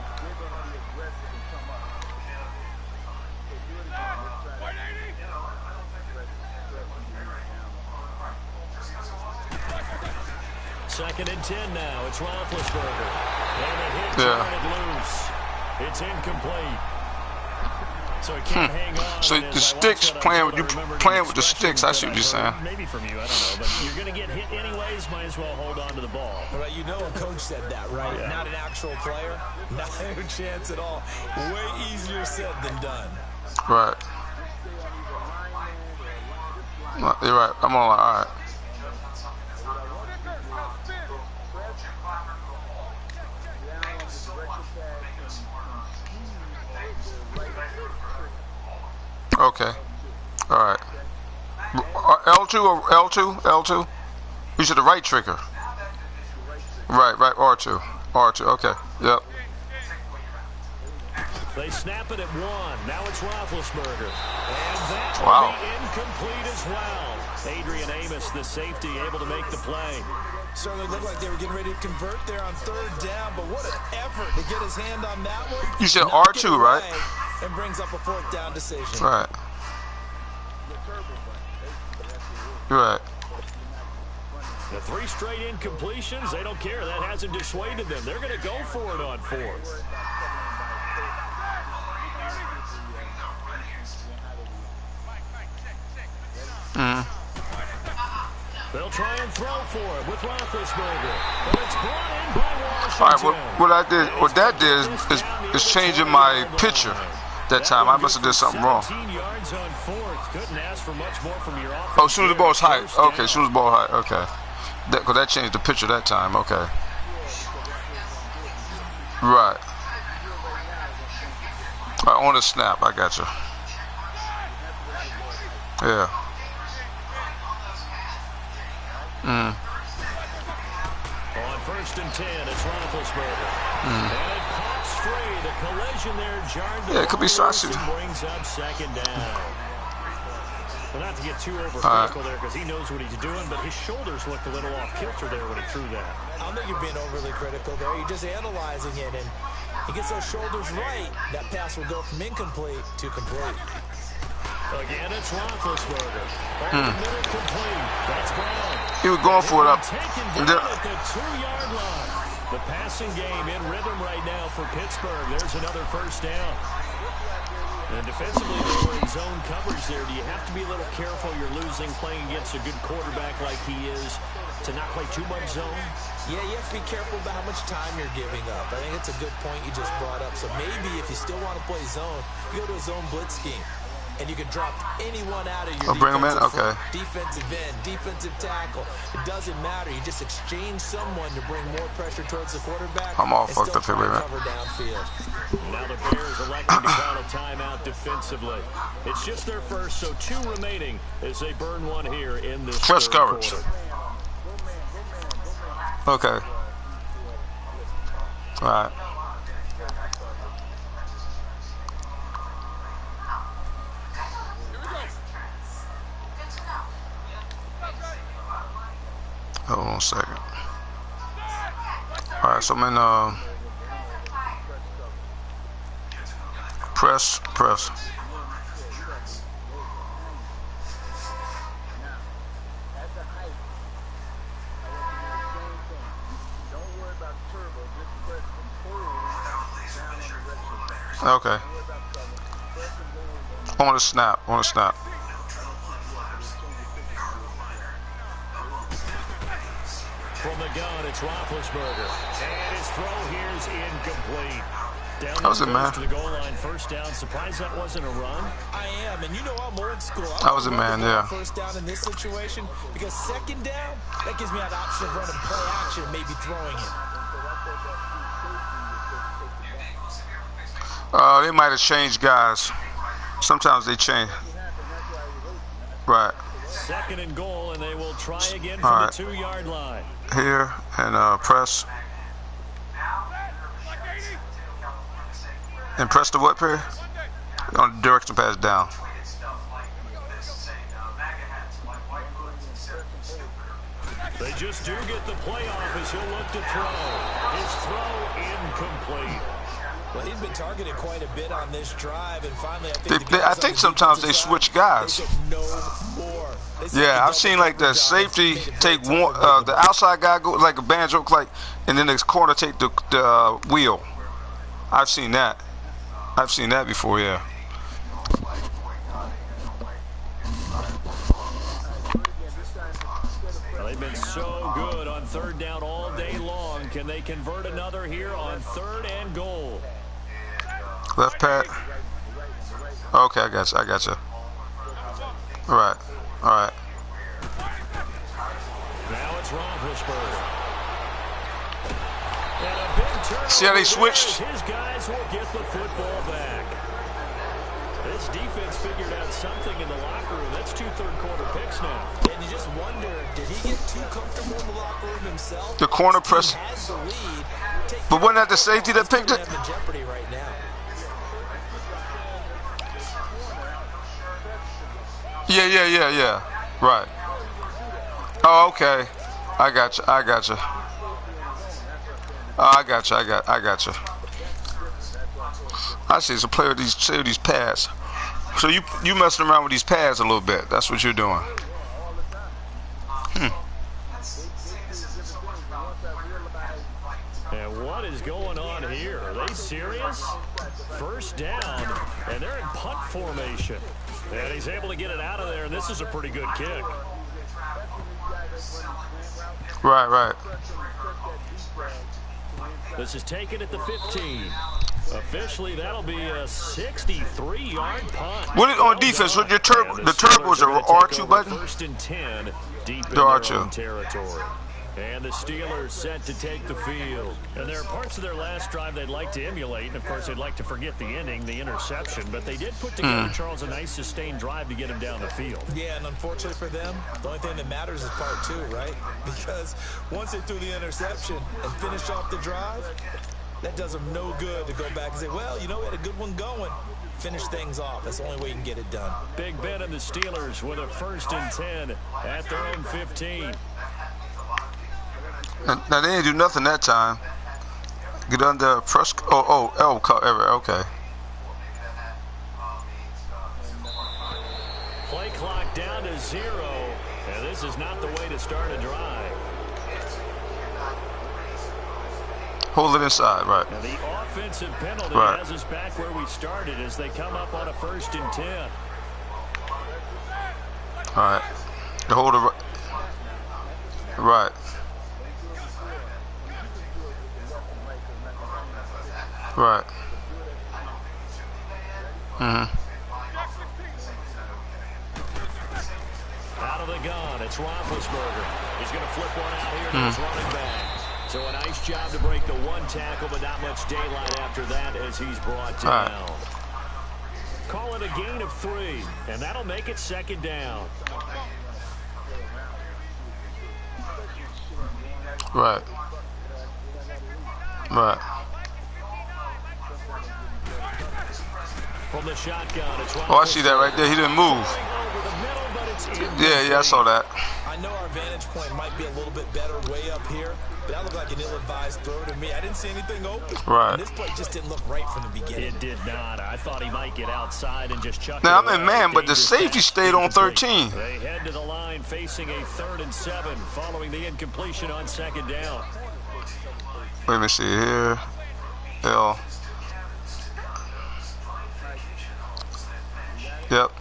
Second and 10 now. It's Roethlisberger. And a hit it loose. It's incomplete. So he can't hang on. So the sticks playing with the sticks. I see what you're saying. Maybe from you, I don't know. But you're going to get hit anyways. Might as well hold on to the ball. Right, you know a coach said that, right? Yeah. Not an actual player. Not a chance at all. Way easier said than done. Right. You're right. I'm on. All right. Okay. All right. L2 or L2? L2? You said the right trigger. Right. R2. R2. Okay. Yep. They snap it at 1. Now it's Roethlisberger. And that Wow. will be incomplete as well. Adrian Amos, the safety, able to make the play. Certainly looked like they were getting ready to convert there on 3rd down, but what an effort to get his hand on that one. You said R2, right? And brings up a 4th down decision. Right. Right. The 3 straight incompletions, they don't care. That hasn't dissuaded them. They're going to go for it on 4th. They'll try and throw for it with Roethlisberger. But it's brought in by Washington. All right. What that did is changing my picture. That time I must have did something wrong. 17 yards on 4th. Couldn't ask for much more from your offense. Oh, as soon as the ball's high. Okay, as soon as the ball high. Okay. Because that changed the picture that time. Okay. Right. On the snap. I got you. Yeah. On 1st and 10, it's Roethlisberger. And it pops free. The collision there jarred the Yeah, it could be saucy. brings up 2nd down. Well, not to get too overcritical there because he knows what he's doing, but his shoulders looked a little off kilter there when he threw that. I don't think you're being overly critical there. You're just analyzing it, and he gets those shoulders right. That pass will go from incomplete to complete. Again, it's Roethlisberger. Over the middle, complete. That's Brown. He was going for it up. Taken down at the 2-yard line. The passing game in rhythm right now for Pittsburgh. There's another 1st down. And defensively, they were in zone coverage there. Do you have to be a little careful? You're losing playing against a good quarterback like he is to not play too much zone? Yeah, you have to be careful about how much time you're giving up. I think it's a good point you just brought up. So maybe if you still want to play zone, you go to a zone blitz scheme. And you can drop anyone out of your bring them in? Okay. defensive end, defensive tackle. It doesn't matter. You just exchange someone to bring more pressure towards the quarterback. I'm all fucked up here, wait a minute. Cover downfield. Now the Bears electing to call a timeout defensively. It's just their first, so 2 remaining as they burn one here in this Press third coverage. quarter. Okay. All right. Hold on a second. All right, so I'm in press. Okay. On the snap. From the gun, it's Roethlisberger. And his throw here is incomplete. Down That was it, man. to the goal line, 1st down. Surprised that wasn't a run. I am, and you know I'm old school. That was it, man, yeah. 1st down in this situation, because 2nd down, that gives me that option of running play action and maybe throwing it. They might have changed guys. Sometimes they change. Right. 2nd and goal, and they will try again All from right. the 2-yard line. Here and press. And press the what, Perry? On direction pass down. They just do get the playoff as he'll look to throw. His throw incomplete. Well, he's been targeted quite a bit on this drive, and finally, I think sometimes they switch guys. Yeah, I've seen like the safety take one, the outside guy go like a banjo, like, and then the corner take the wheel. I've seen that. I've seen that before, yeah. Well, they've been so good on 3rd down all day long. Can they convert another here on 3rd and goal? Left pat. Okay, I got you. All right. It's Roethlisberger. And a big turnover. See how they switched? His guys will get the football back. This defense figured out something in the locker room. That's 2 third-quarter picks now. And you just wonder, did he get too comfortable in the locker room himself? The corner press. Has the lead. But wasn't that the safety that picked it? In jeopardy right now. Yeah. Right. Oh, okay. I got you. Oh, I got you. I see. It's a player with these pads. So you messing around with these pads a little bit. That's what you're doing. And what is going on here? Are they serious? First down, and they're in punt formation. And he's able to get it out of there, and this is a pretty good kick. Right. This is taken at the 15. Officially, that'll be a 63-yard punt. What is on defense? With your the turbo is a R2 button? First and 10, deep in The their R2. own territory. And the Steelers set to take the field. And there are parts of their last drive they'd like to emulate. And, of course, they'd like to forget the ending, the interception. But they did put together, Charles, a nice sustained drive to get him down the field. Yeah, and unfortunately for them, the only thing that matters is part 2, right? Because once they threw the interception and finished off the drive, that does them no good to go back and say, well, we had a good one going. Finish things off. That's the only way you can get it done. Big Ben and the Steelers with a first and 10 at their own 15. Now they didn't do nothing that time. Get under press. Okay. Play clock down to 0, and this is not the way to start a drive. Hold it inside, right. And the offensive penalty has us back where we started as they come up on a first and 10. All right. You hold it right. Right. Out of the gun, it's Roethlisberger. He's going to flip one out here to his running back. So a nice job to break the one tackle, but not much daylight after that as he's brought down. Call it a gain of 3, and that'll make it second down. Right. From the shotgun, it's I see that right there. He didn't move. Yeah, I saw that. I know our vantage point might be a little bit better way up here, but that looked like an ill-advised throw to me. I didn't see anything open. Right. And this play just didn't look right from the beginning. It did not. I thought he might get outside and just chuck it. Now I'm in man, but the safety stayed on 13. They head to the line facing a 3rd and 7 following the incompletion on second down. Let me see here. L. Yep.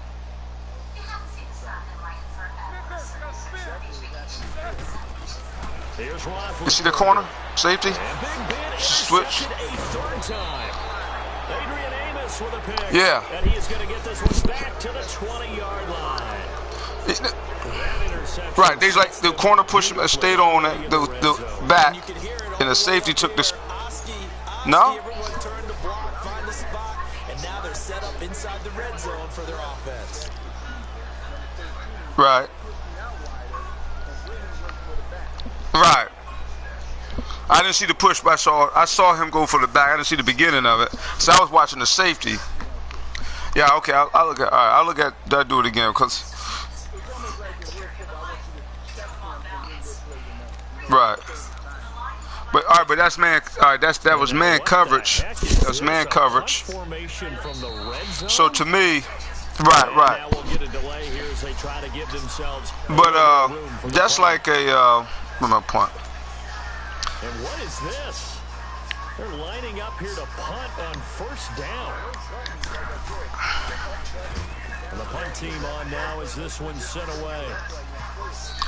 You see the corner? Safety? Switch. Yeah. And he is going to get this one back to the 20-yard line. Right, they like the corner push stayed on it, the back, and the safety took this. No? And now they're set up inside the red zone for their offense. Right. I didn't see the push, but I saw him go for the back. I didn't see the beginning of it, so I was watching the safety. Yeah, okay. I'll look at. All right, I'll look at. I'll do it again, cause. Right. But all right, but that's man. All right, that was man coverage. That was man coverage. So to me, right. But that's like a. What's my point? And what is this? They're lining up here to punt on first down. And the punt team on now as this one's sent away.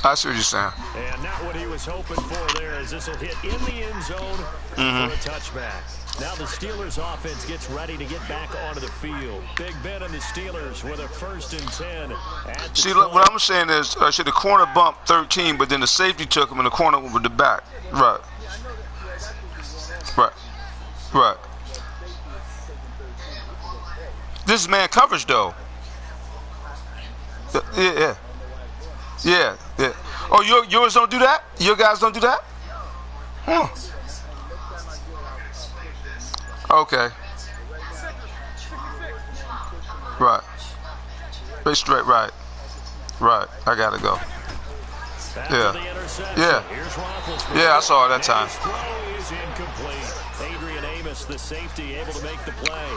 I see what you're saying. And not what he was hoping for there, as this will hit in the end zone for a touchback. Now the Steelers offense gets ready to get back onto the field. Big Ben and the Steelers with a 1st and 10. See, look, what I'm saying is, the corner bumped 13, but then the safety took him and the corner went with the back. Right. Right. Right. This is man coverage, though. Yeah. Yeah. Yeah. Oh, yours don't do that? Your guys don't do that? Okay. Right. Stay straight, right. Right. I gotta go. Yeah. Yeah. Yeah, I saw it that time. The safety able to make the play.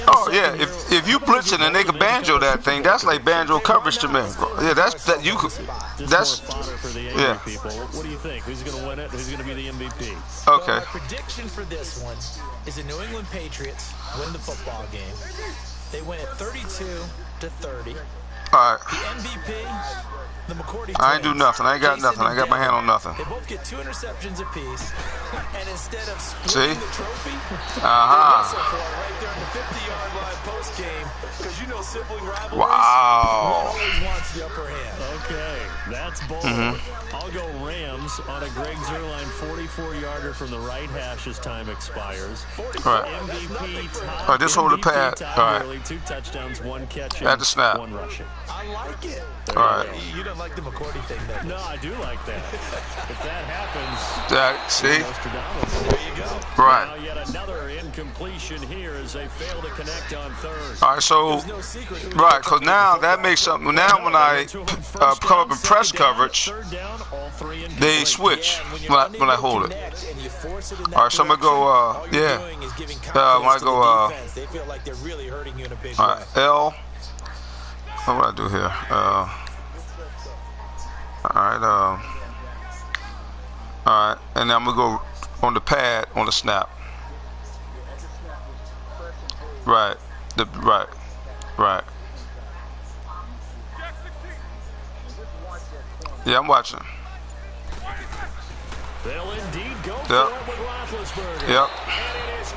Oh yeah, if you blitzing and they can banjo that thing, that's like banjo coverage to me. Yeah, that's that you could. That's yeah. What do you think? Who's going to win it? Who's going to be the MVP? Okay. Well, my prediction for this one is the New England Patriots win the football game. They win it 32-30. All right. The MVP, the McCourty I ain't do twins, nothing. I ain't got Jason nothing. I got my hand on nothing. They both get 2 interceptions apiece, and instead of See? splitting the trophy, they Uh-huh. whistle for it right there in the 50-yard line post game, because you know sibling rivalries. Wow. One always wants the upper hand. Okay, that's bold. I'll go Rams on a Greg Zuerlein 44-yarder from the right hash as time expires. All right. MVP All right, this hold the pad. All right. 2 touchdowns, 1 catch, At the snap. 1 rushing. I like it. All right. You don't like the McCourty thing, then? No, I do like that. If that happens, See? Nostradamus. There you go. Right. Now yet another incompletion here as they fail to connect on 3rd. All right. So, No secret. right, because now that makes something. Now when I come up in press coverage, they switch when I hold it. All right. So I'm gonna go. Yeah. When I go. They feel like they're really hurting you in a big All way. right. L. What do I do here? All right. All right. And then I'm gonna go on the pad on the snap. Right. Right. Yeah, I'm watching. They'll indeed go Yep. for it with Roethlisberger. Yep. And it is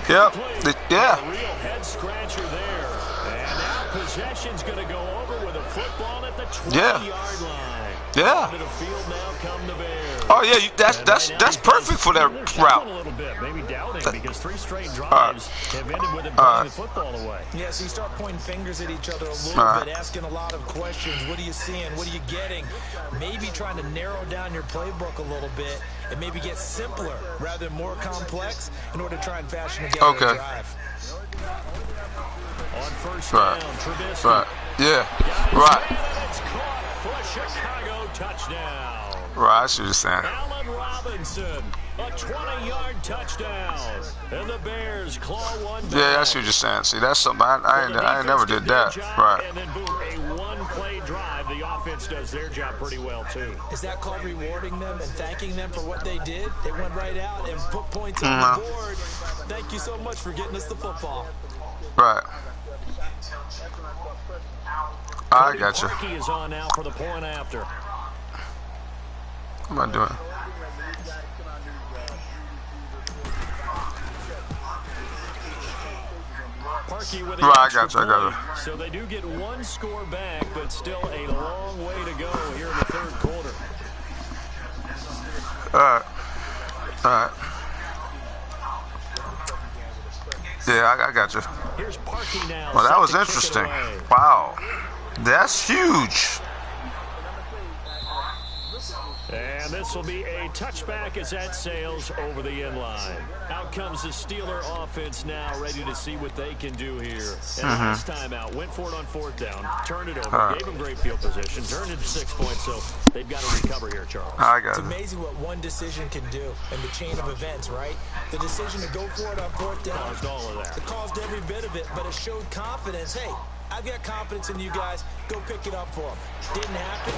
Yep. incomplete. Yeah. A real head scratcher there. And now possession's going to go over with a football at the 20-yard line. Yeah. Onto the field now come the Bears. Oh yeah, that's perfect for that route. A little bit, maybe doubting because 3 straight drives have ended with him putting the football away. Yeah, so you start pointing fingers at each other a little bit, asking a lot of questions. What are you seeing? What are you getting? Maybe trying to narrow down your playbook a little bit and maybe get simpler rather than more complex in order to try and fashion together a drive. On 1st Right. down, Trubisky. Right. Yeah. Right. It's caught for a Chicago touchdown. Right. I see what you're saying. Allen Robinson, a 20-yard touchdown. And the Bears claw one back. Yeah, I see what you're saying. See, that's something I never did that. Right. And then boom, a one-play drive. The offense does their job pretty well too. Is that called rewarding them and thanking them for what they did? They went right out and put points on the board. Thank you so much for getting us the football. Right. I got you. Parkey is on now for the point after. What am I doing? Parkey with Right, I got you. So they do get 1 score back, but still a long way to go here in the 3rd quarter. All right. Yeah, I got you. Here's Parkey now. Well, that was set to kick it interesting. away. Wow. That's huge. And this will be a touchback as that sails over the end line. Out comes the Steeler offense now, ready to see what they can do here. And last time out, went for it on 4th down, turned it over, gave them great field position, turned it to 6 points, so they've got to recover here, Charles. I got It's it. amazing what one decision can do in the chain of events, right? The decision to go for it on 4th down. Caused all of that. It caused every bit of it, but it showed confidence. Hey, I've got confidence in you guys. Go pick it up for them. Didn't happen.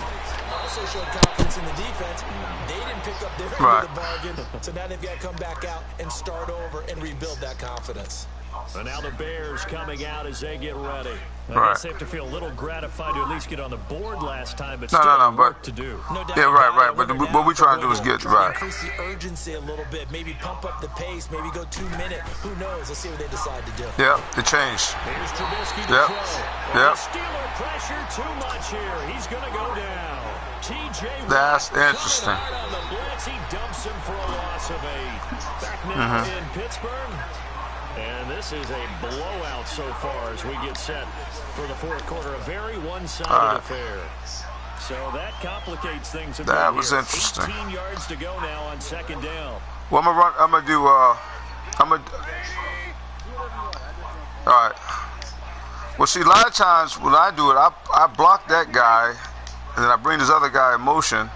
Also showed confidence in the defense. They didn't pick up their end of the bargain, so now they've got to come back out and start over and rebuild that confidence. And now the Bears coming out as they get ready. I guess they have to feel a little gratified to at least get on the board last time, but still work to do. No doubt yeah, right. But what we're trying to do is get right. Increase the urgency a little bit. Maybe pump up the pace. Maybe go 2 minutes. Who knows? Let's see what they decide to do. Yeah, they changed. Here's Trubisky to throw. Yep. Steeler pressure too much here. He's going to go down. TJ That's interesting. On the blitz, he dumps him for a loss of 8. Back now in Pittsburgh. And this is a blowout so far as we get set for the fourth quarter. A very one-sided affair. So that complicates things a bit. That was interesting. 18 yards to go now on second down. Well, I'm gonna do. All right. Well, see, a lot of times when I do it, I block that guy, and then I bring this other guy in motion.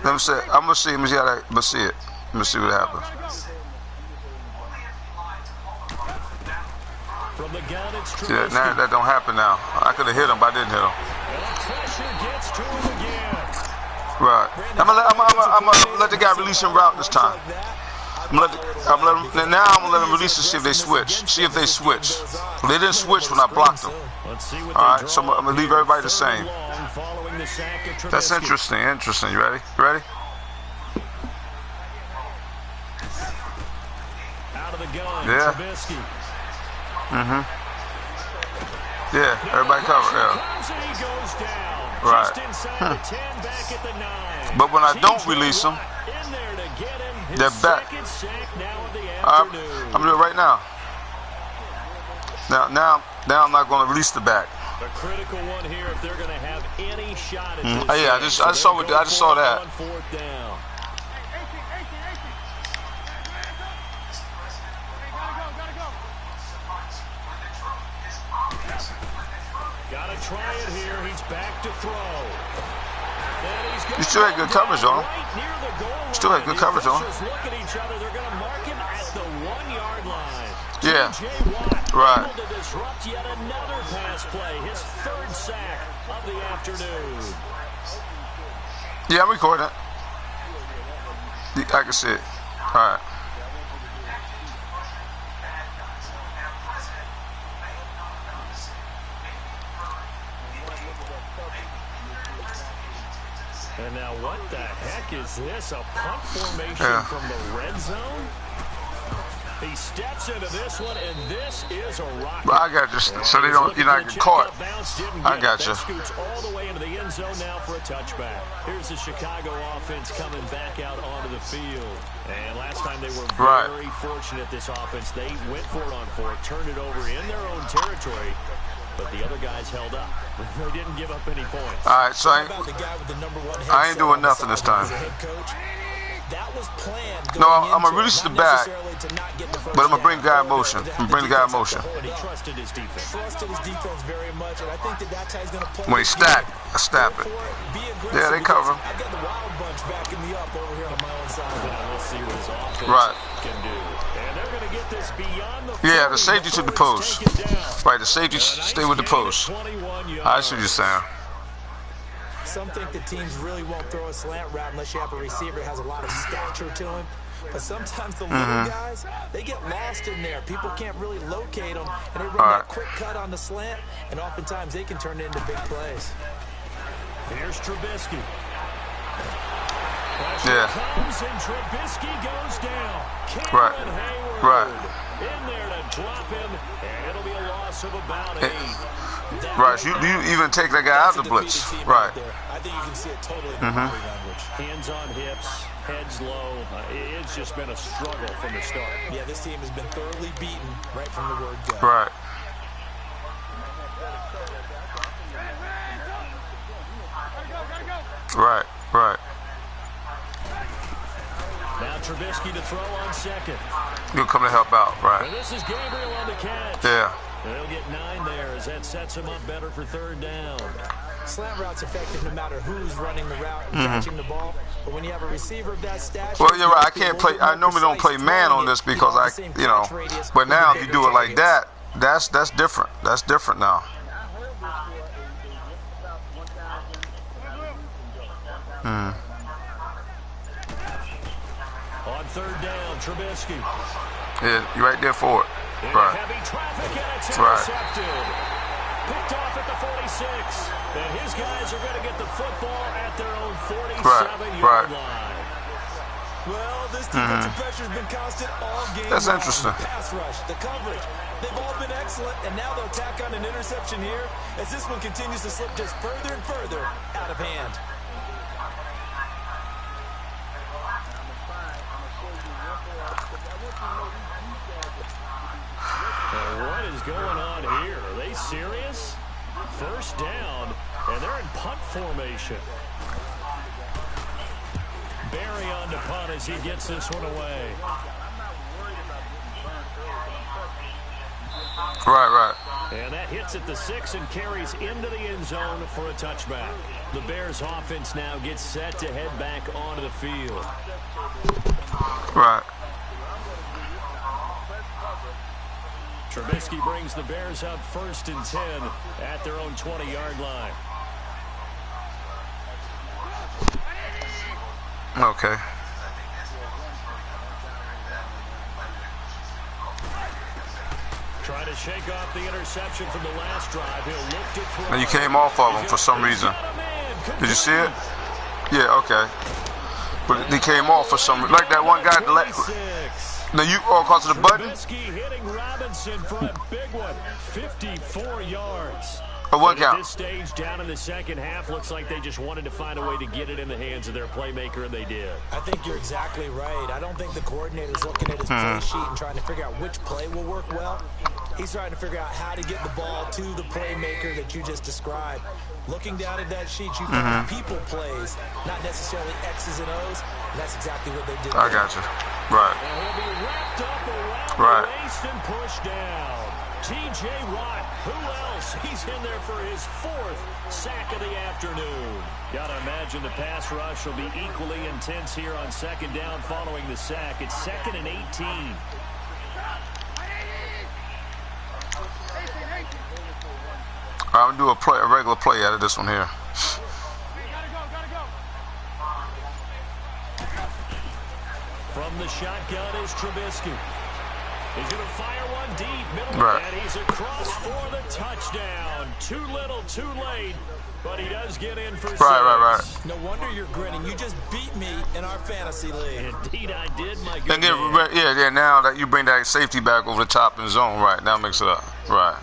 Let me see. I'm gonna see. Let me see how that. Let's see it. Let me see what happens. From the gun, it's Yeah, now that don't happen now. I could have hit him, but I didn't hit him. And pressure gets to him again. Right. I'm gonna let the guy release him route this time. Now I'm gonna let him release to see if they switch. See if they switch. They didn't switch when I blocked them. All right, so I'm gonna leave everybody the same. That's interesting. Interesting. You ready? You ready? Out of the gun. Yeah. Trubisky. Yeah, everybody cover. Yeah. Right. But when I don't release them, they're back. I'm gonna do it right now. Now I'm not gonna release the back. A critical one here if they're gonna have any shot at this. Yeah, I just saw that. Gotta try it here. He's back to throw. You still had good coverage on him. Still had good coverage on him. Look at each other. They're gonna mark him at the 1-yard line. Yeah. Right. Able to disrupt yet another pass play. His 3rd sack of the afternoon. Yeah, I'm recording it. I can see it. All right. And now what the heck is this? A punt formation from the red zone? He steps into this one, and this is a rocket. Well, I got you. So you're not get caught. I got you. Scoots all the way into the end zone now for a touchback. Here's the Chicago offense coming back out onto the field. And last time they were very fortunate, this offense. They went for it on 4th, turned it over in their own territory. But the other guys held up. They didn't give up any points. All right, so I ain't doing nothing this time. No, I'm going to release the back, but I'm going to bring the guy in motion. I'm going to bring the guy in motion. He trusted his defense. Very much, and I think that's how he's going to play. When he stack, I snap it. Yeah, they cover him. I've got the Wild Bunch backing me up over here on my own side. We'll see what his offense can do. And they're going to get this beyond the yeah, the safety took the post. Right, the safety stay with the post. I see what you're saying. Some think the teams really won't throw a slant route unless you have a receiver that has a lot of stature to him. But sometimes the little guys, they get lost in there. People can't really locate them, and they run that quick cut on the slant, and oftentimes they can turn it into big plays. Here's Trubisky. Yeah. Comes and Trubisky goes down. Right. In there to drop him, and it'll be a loss of about 8. Right, you even take that guy out of the blitz. Right. I think you can see it totally in the body language. Hands on hips, heads low. It's just been a struggle from the start. Yeah, this team has been thoroughly beaten right from the word go. Right. Right. Now Trubisky to throw on 2nd. You'll come to help out, right? And this is Gabriel on the catch. Yeah. They'll get 9 there as that sets him up better for 3rd down. Slant route's effective no matter who's running the route and catching the ball. But when you have a receiver of that stature... Well, you're right. I can't play... I normally don't play man on this because But now if you do it like that, that's different. That's different now. On third down. Trubisky. Yeah, you're right there for it. Right. Heavy traffic, and it's Right. intercepted. Picked off at the 46. And his guys are going to get the football at their own 47-yard line. Well, this defensive pressure has been constant all game. That's long. interesting. The pass rush, the coverage, they've all been excellent, and now they'll tack on an interception here as this one continues to slip just further and further out of hand. What is going on here? Are they serious? First down, and they're in punt formation. Barry on to punt as he gets this one away. Right. And that hits at the 6 and carries into the end zone for a touchback. The Bears offense now gets set to head back onto the field. Right. Trubisky brings the Bears up 1st and 10 at their own 20-yard line. Okay. Trying to shake off the interception from the last drive. He'll look to throw. And you came off of him for some reason. Did you see it? Yeah, okay. But they came off for some reason. Like that one guy. Now you all cause of the button? Trubisky hitting Robinson for a big one. 54 yards. What At count? this stage, down in the second half, looks like they just wanted to find a way to get it in the hands of their playmaker, and they did. I think you're exactly right. I don't think the coordinator's looking at his play sheet and trying to figure out which play will work well. He's trying to figure out how to get the ball to the playmaker that you just described. Looking down at that sheet, you find people plays, not necessarily X's and O's, and that's exactly what they did. I got you. Right. And he'll be wrapped up around Right. the waist and pushed down. T.J. Watt, who else? He's in there for his 4th sack of the afternoon. Gotta imagine the pass rush will be equally intense here on 2nd down following the sack. It's 2nd and 18. I'm gonna do a regular play out of this one here. From the shotgun is Trubisky. He's going to fire one deep, middle, Right. and he's across for the touchdown. Too little, too late, but he does get in for 6. Right. No wonder you're grinning. You just beat me in our fantasy league. Indeed, I did, my good And then, man. yeah. Now that you bring that safety back over the top in the zone, right? That makes it up. Right.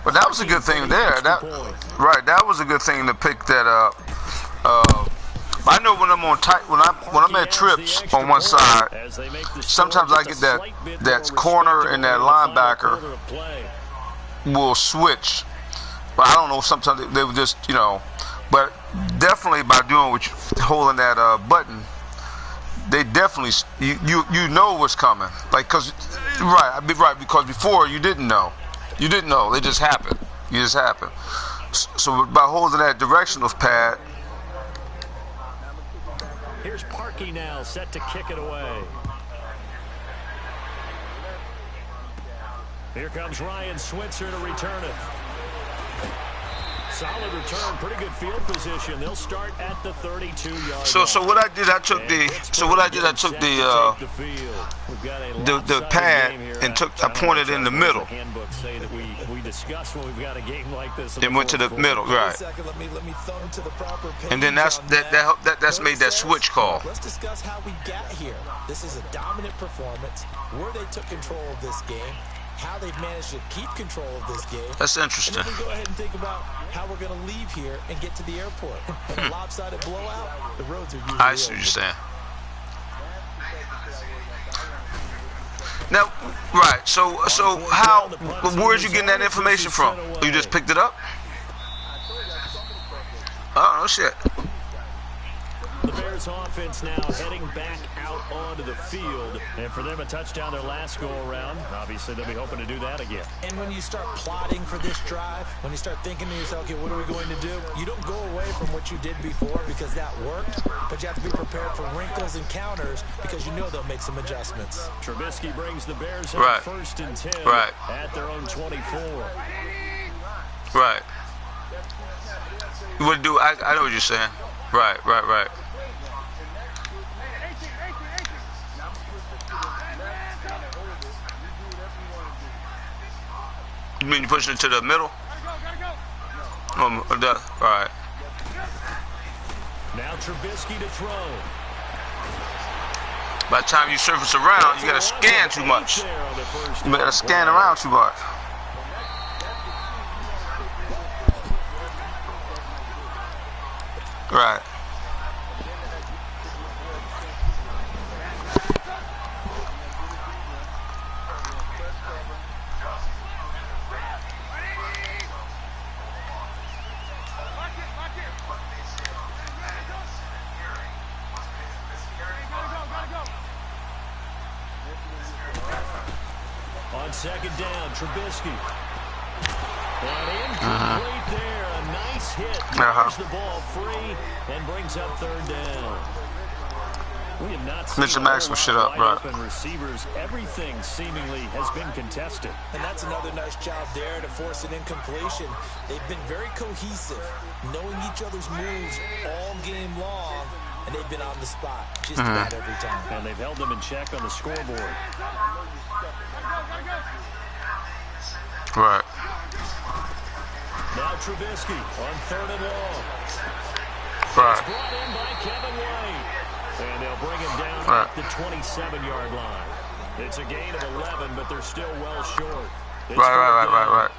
But that was a good thing there. That was a good thing to pick that up. I know when I'm on tight, when I'm at trips on one side, sometimes I get that corner and that linebacker will switch. But I don't know. Sometimes they would just, But definitely by doing holding that button, they definitely you know what's coming. Like because before you didn't know. You didn't know. It just happened. So by holding that directional pad. Here's Parkey now, set to kick it away. Here comes Ryan Switzer to return it. Solid return, pretty good field position. They'll start at the 32-yard line. So what I did, I took the pad and I pointed in the middle. Handbooks say that we discuss when we've got a game like this. It went to the middle, right? Let me thumb to the proper page. And then that's made that switch call. Let's discuss how we got here. This is a dominant performance. Where they took control of this game. How they've managed to keep control of this game. That's interesting. And then we go ahead and think about how we're going to leave here and get to the airport. In a lopsided blowout, the roads are usually I see what you're saying. Now, right. So where'd you getting that information from? You just picked it up? Oh, no shit. The Bears offense now heading back out onto the field. And for them, a touchdown their last go-around. Obviously, they'll be hoping to do that again. And when you start plotting for this drive, when you start thinking to yourself, okay, what are we going to do? You don't go away from what you did before because that worked, but you have to be prepared for wrinkles and counters because you know they'll make some adjustments. Trubisky brings the Bears Right. up 1st and 10 Right. at their own 24. Right. You would do. I know what you're saying. Right. You mean you push it to the middle? All right. Now Trubisky to throw. By the time you surface around, you gotta scan too much. You gotta scan around too much. Right. On second down, Trubisky. And incomplete there. A nice hit. Drives the ball free and brings up third down. We have not seen Mitchell Max will shit up, right? open receivers. Everything seemingly has been contested. And that's another nice job there to force an incompletion. They've been very cohesive, knowing each other's moves all game long, and they've been on the spot just about every time. And they've held them in check on the scoreboard. Right. Now Trubisky on third and long. Right. It's brought in by Kevin White. And they'll bring him down at the 27-yard line. It's a gain of 11, but they're still well short. Right.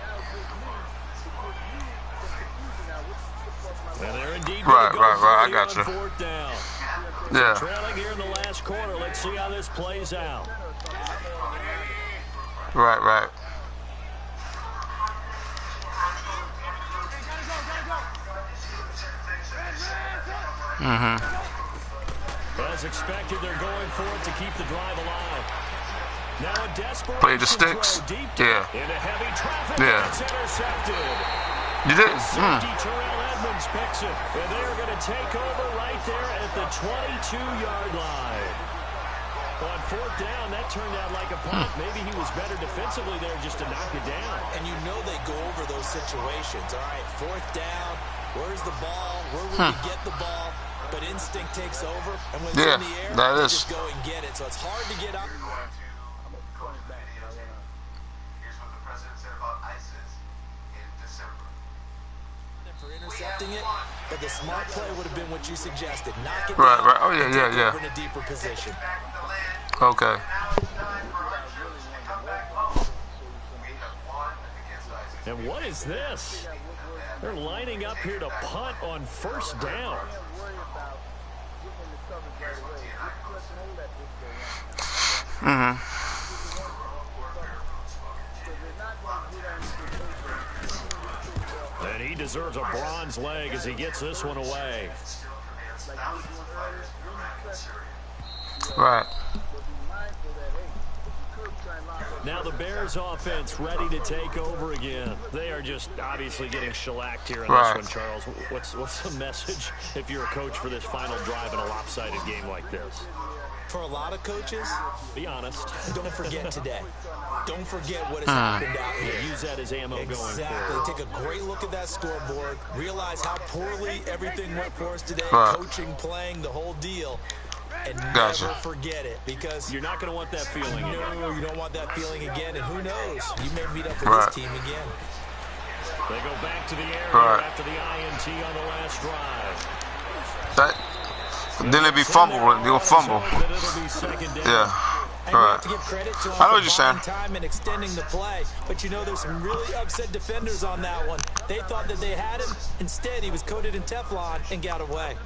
And they're indeed Right. I got you. Fourth down. Yeah. Trailing here in the last quarter. Let's see how this plays out. Right. As expected, they're going for it to keep the drive alive. Now a desperate Play the sticks. Yeah. Into heavy traffic. Yeah. It's intercepted. You didn't. Safety Terrell Edmonds picks it. And they're going to take over right there at the 22-yard line. On fourth down, that turned out like a punt. Maybe he was better defensively there just to knock it down. And you know they go over those situations. All right, fourth down. Where's the ball? Where will we get the ball? But instinct takes over, and when it's in the air, they just go and get it. So it's hard to get up. Here's what the president said about ISIS in December. For intercepting it, but the smart play would have been what you suggested. Knock it Right. down. Oh yeah. In a deeper position. Okay. And what is this? They're lining up here to punt on first down. And he deserves a bronze leg as he gets this one away. Right. Now the Bears offense ready to take over again. They are just obviously getting shellacked here in this one, Charles. What's the message if you're a coach for this final drive in a lopsided game like this? For a lot of coaches, be honest. Don't forget today. Don't forget what has happened out here. Use that as ammo going forward. Exactly. Take a great look at that scoreboard. Realize how poorly everything went for us today. Coaching, playing, the whole deal. And never forget it, because you're not going to want that feeling again. No, you don't want that feeling again, and who knows? You may meet up with this team again. They go back to the air here after the INT on the last drive. Then it'll be fumble. They'll fumble. Yeah. And you have to give credit to him I know what you're saying. Time and extending the play, but you know there's some really upset defenders on that one. They thought that they had him. Instead, he was coated in Teflon and got away.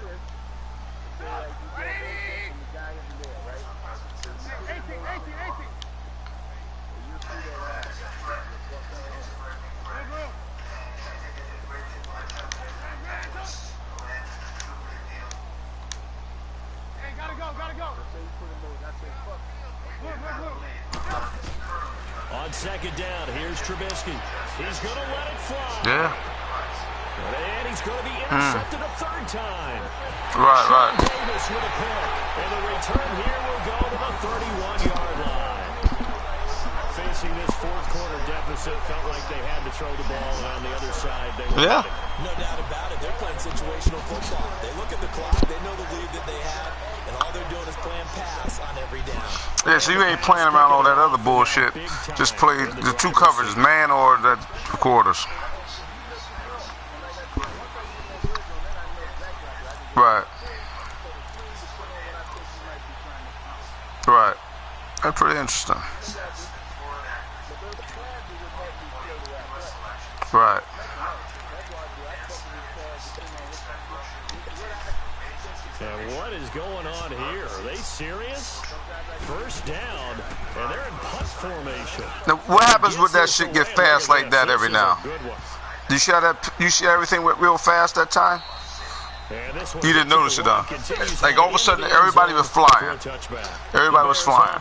On second down, here's Trubisky. He's going to let it fly. Yeah. And he's going to be intercepted a third time. Right. Davis with a pick. And the return here will go to the 31-yard line. Facing this fourth quarter deficit, felt like they had to throw the ball, and on the other side, they were No doubt about it. They're playing situational football. They look at the clock. They know the lead that they have. and all they're doing is playing pass on every down. Yeah, so you ain't playing around all that other bullshit. Just play the two coverages, man or the quarters. Right. Right. That's pretty interesting. Right. And what is going on here? Are they serious? First down, and they're in punt formation. Now, what happens with that shit get fast like that every now? You see how that? You see everything went real fast that time? You didn't notice it, though. Like all of a sudden, everybody was flying. Everybody was flying.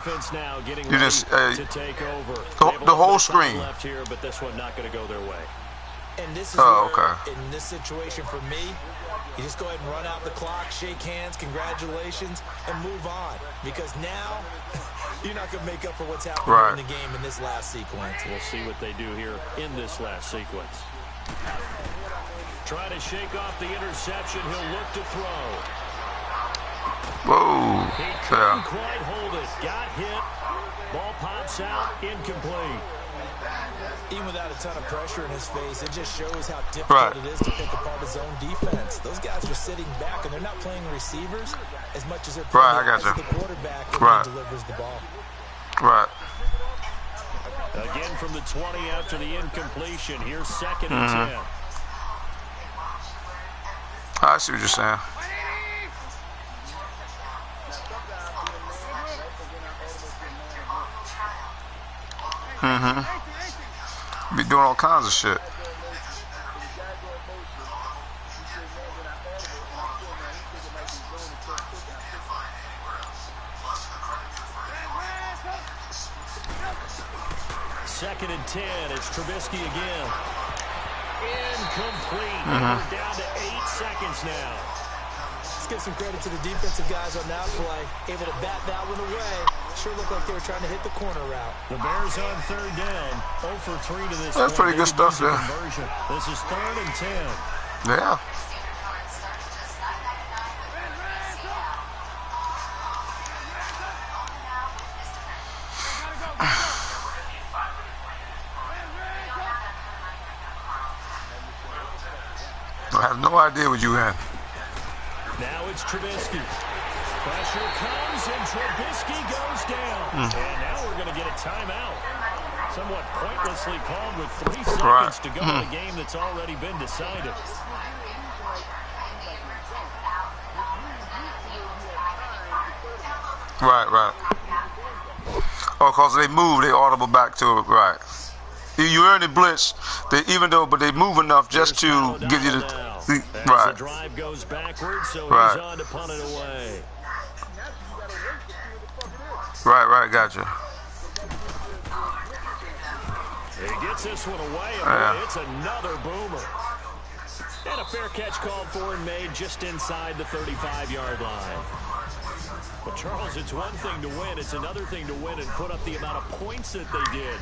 You just the whole screen. But this one not going to go their way. And this is where, in this situation for me, you just go ahead and run out the clock, shake hands, congratulations, and move on. Because now, you're not going to make up for what's happening in the game in this last sequence. We'll see what they do here in this last sequence. Trying to shake off the interception. He'll look to throw. Whoa. He couldn't quite hold it. Got hit. Ball pops out. Incomplete. Even without a ton of pressure in his face, it just shows how difficult it is to pick apart his own defense. Those guys are sitting back, and they're not playing receivers as much as they're playing the quarterback when he delivers the ball. Right. Again from the 20 after the incompletion. Here's 2nd and 10. I see what you're saying. Be doing all kinds of shit. Second and 10. It's Trubisky again. Incomplete. We're down to 8 seconds now. Let's give some credit to the defensive guys on that play. Able to bat that one away. Sure looked like they were trying to hit the corner route. The Bears on 3rd down. 0 for 3 to this. That's pretty good stuff there. This is 3rd and 10. Yeah. I have no idea what you had. Now it's Trubisky. Pressure comes and Trubisky goes down. And now we're going to get a timeout. Somewhat pointlessly called with 3 seconds to go in a game that's already been decided. Right. Oh, because they move, they audible back to it. Right. You earn the blitz, but they move enough just to give you the the drive goes backwards, so he's on to punt it away. Right, gotcha. He gets this one away, and it's another boomer. And a fair catch called for and made just inside the 35-yard line. But, Charles, it's one thing to win. It's another thing to win and put up the amount of points that they did.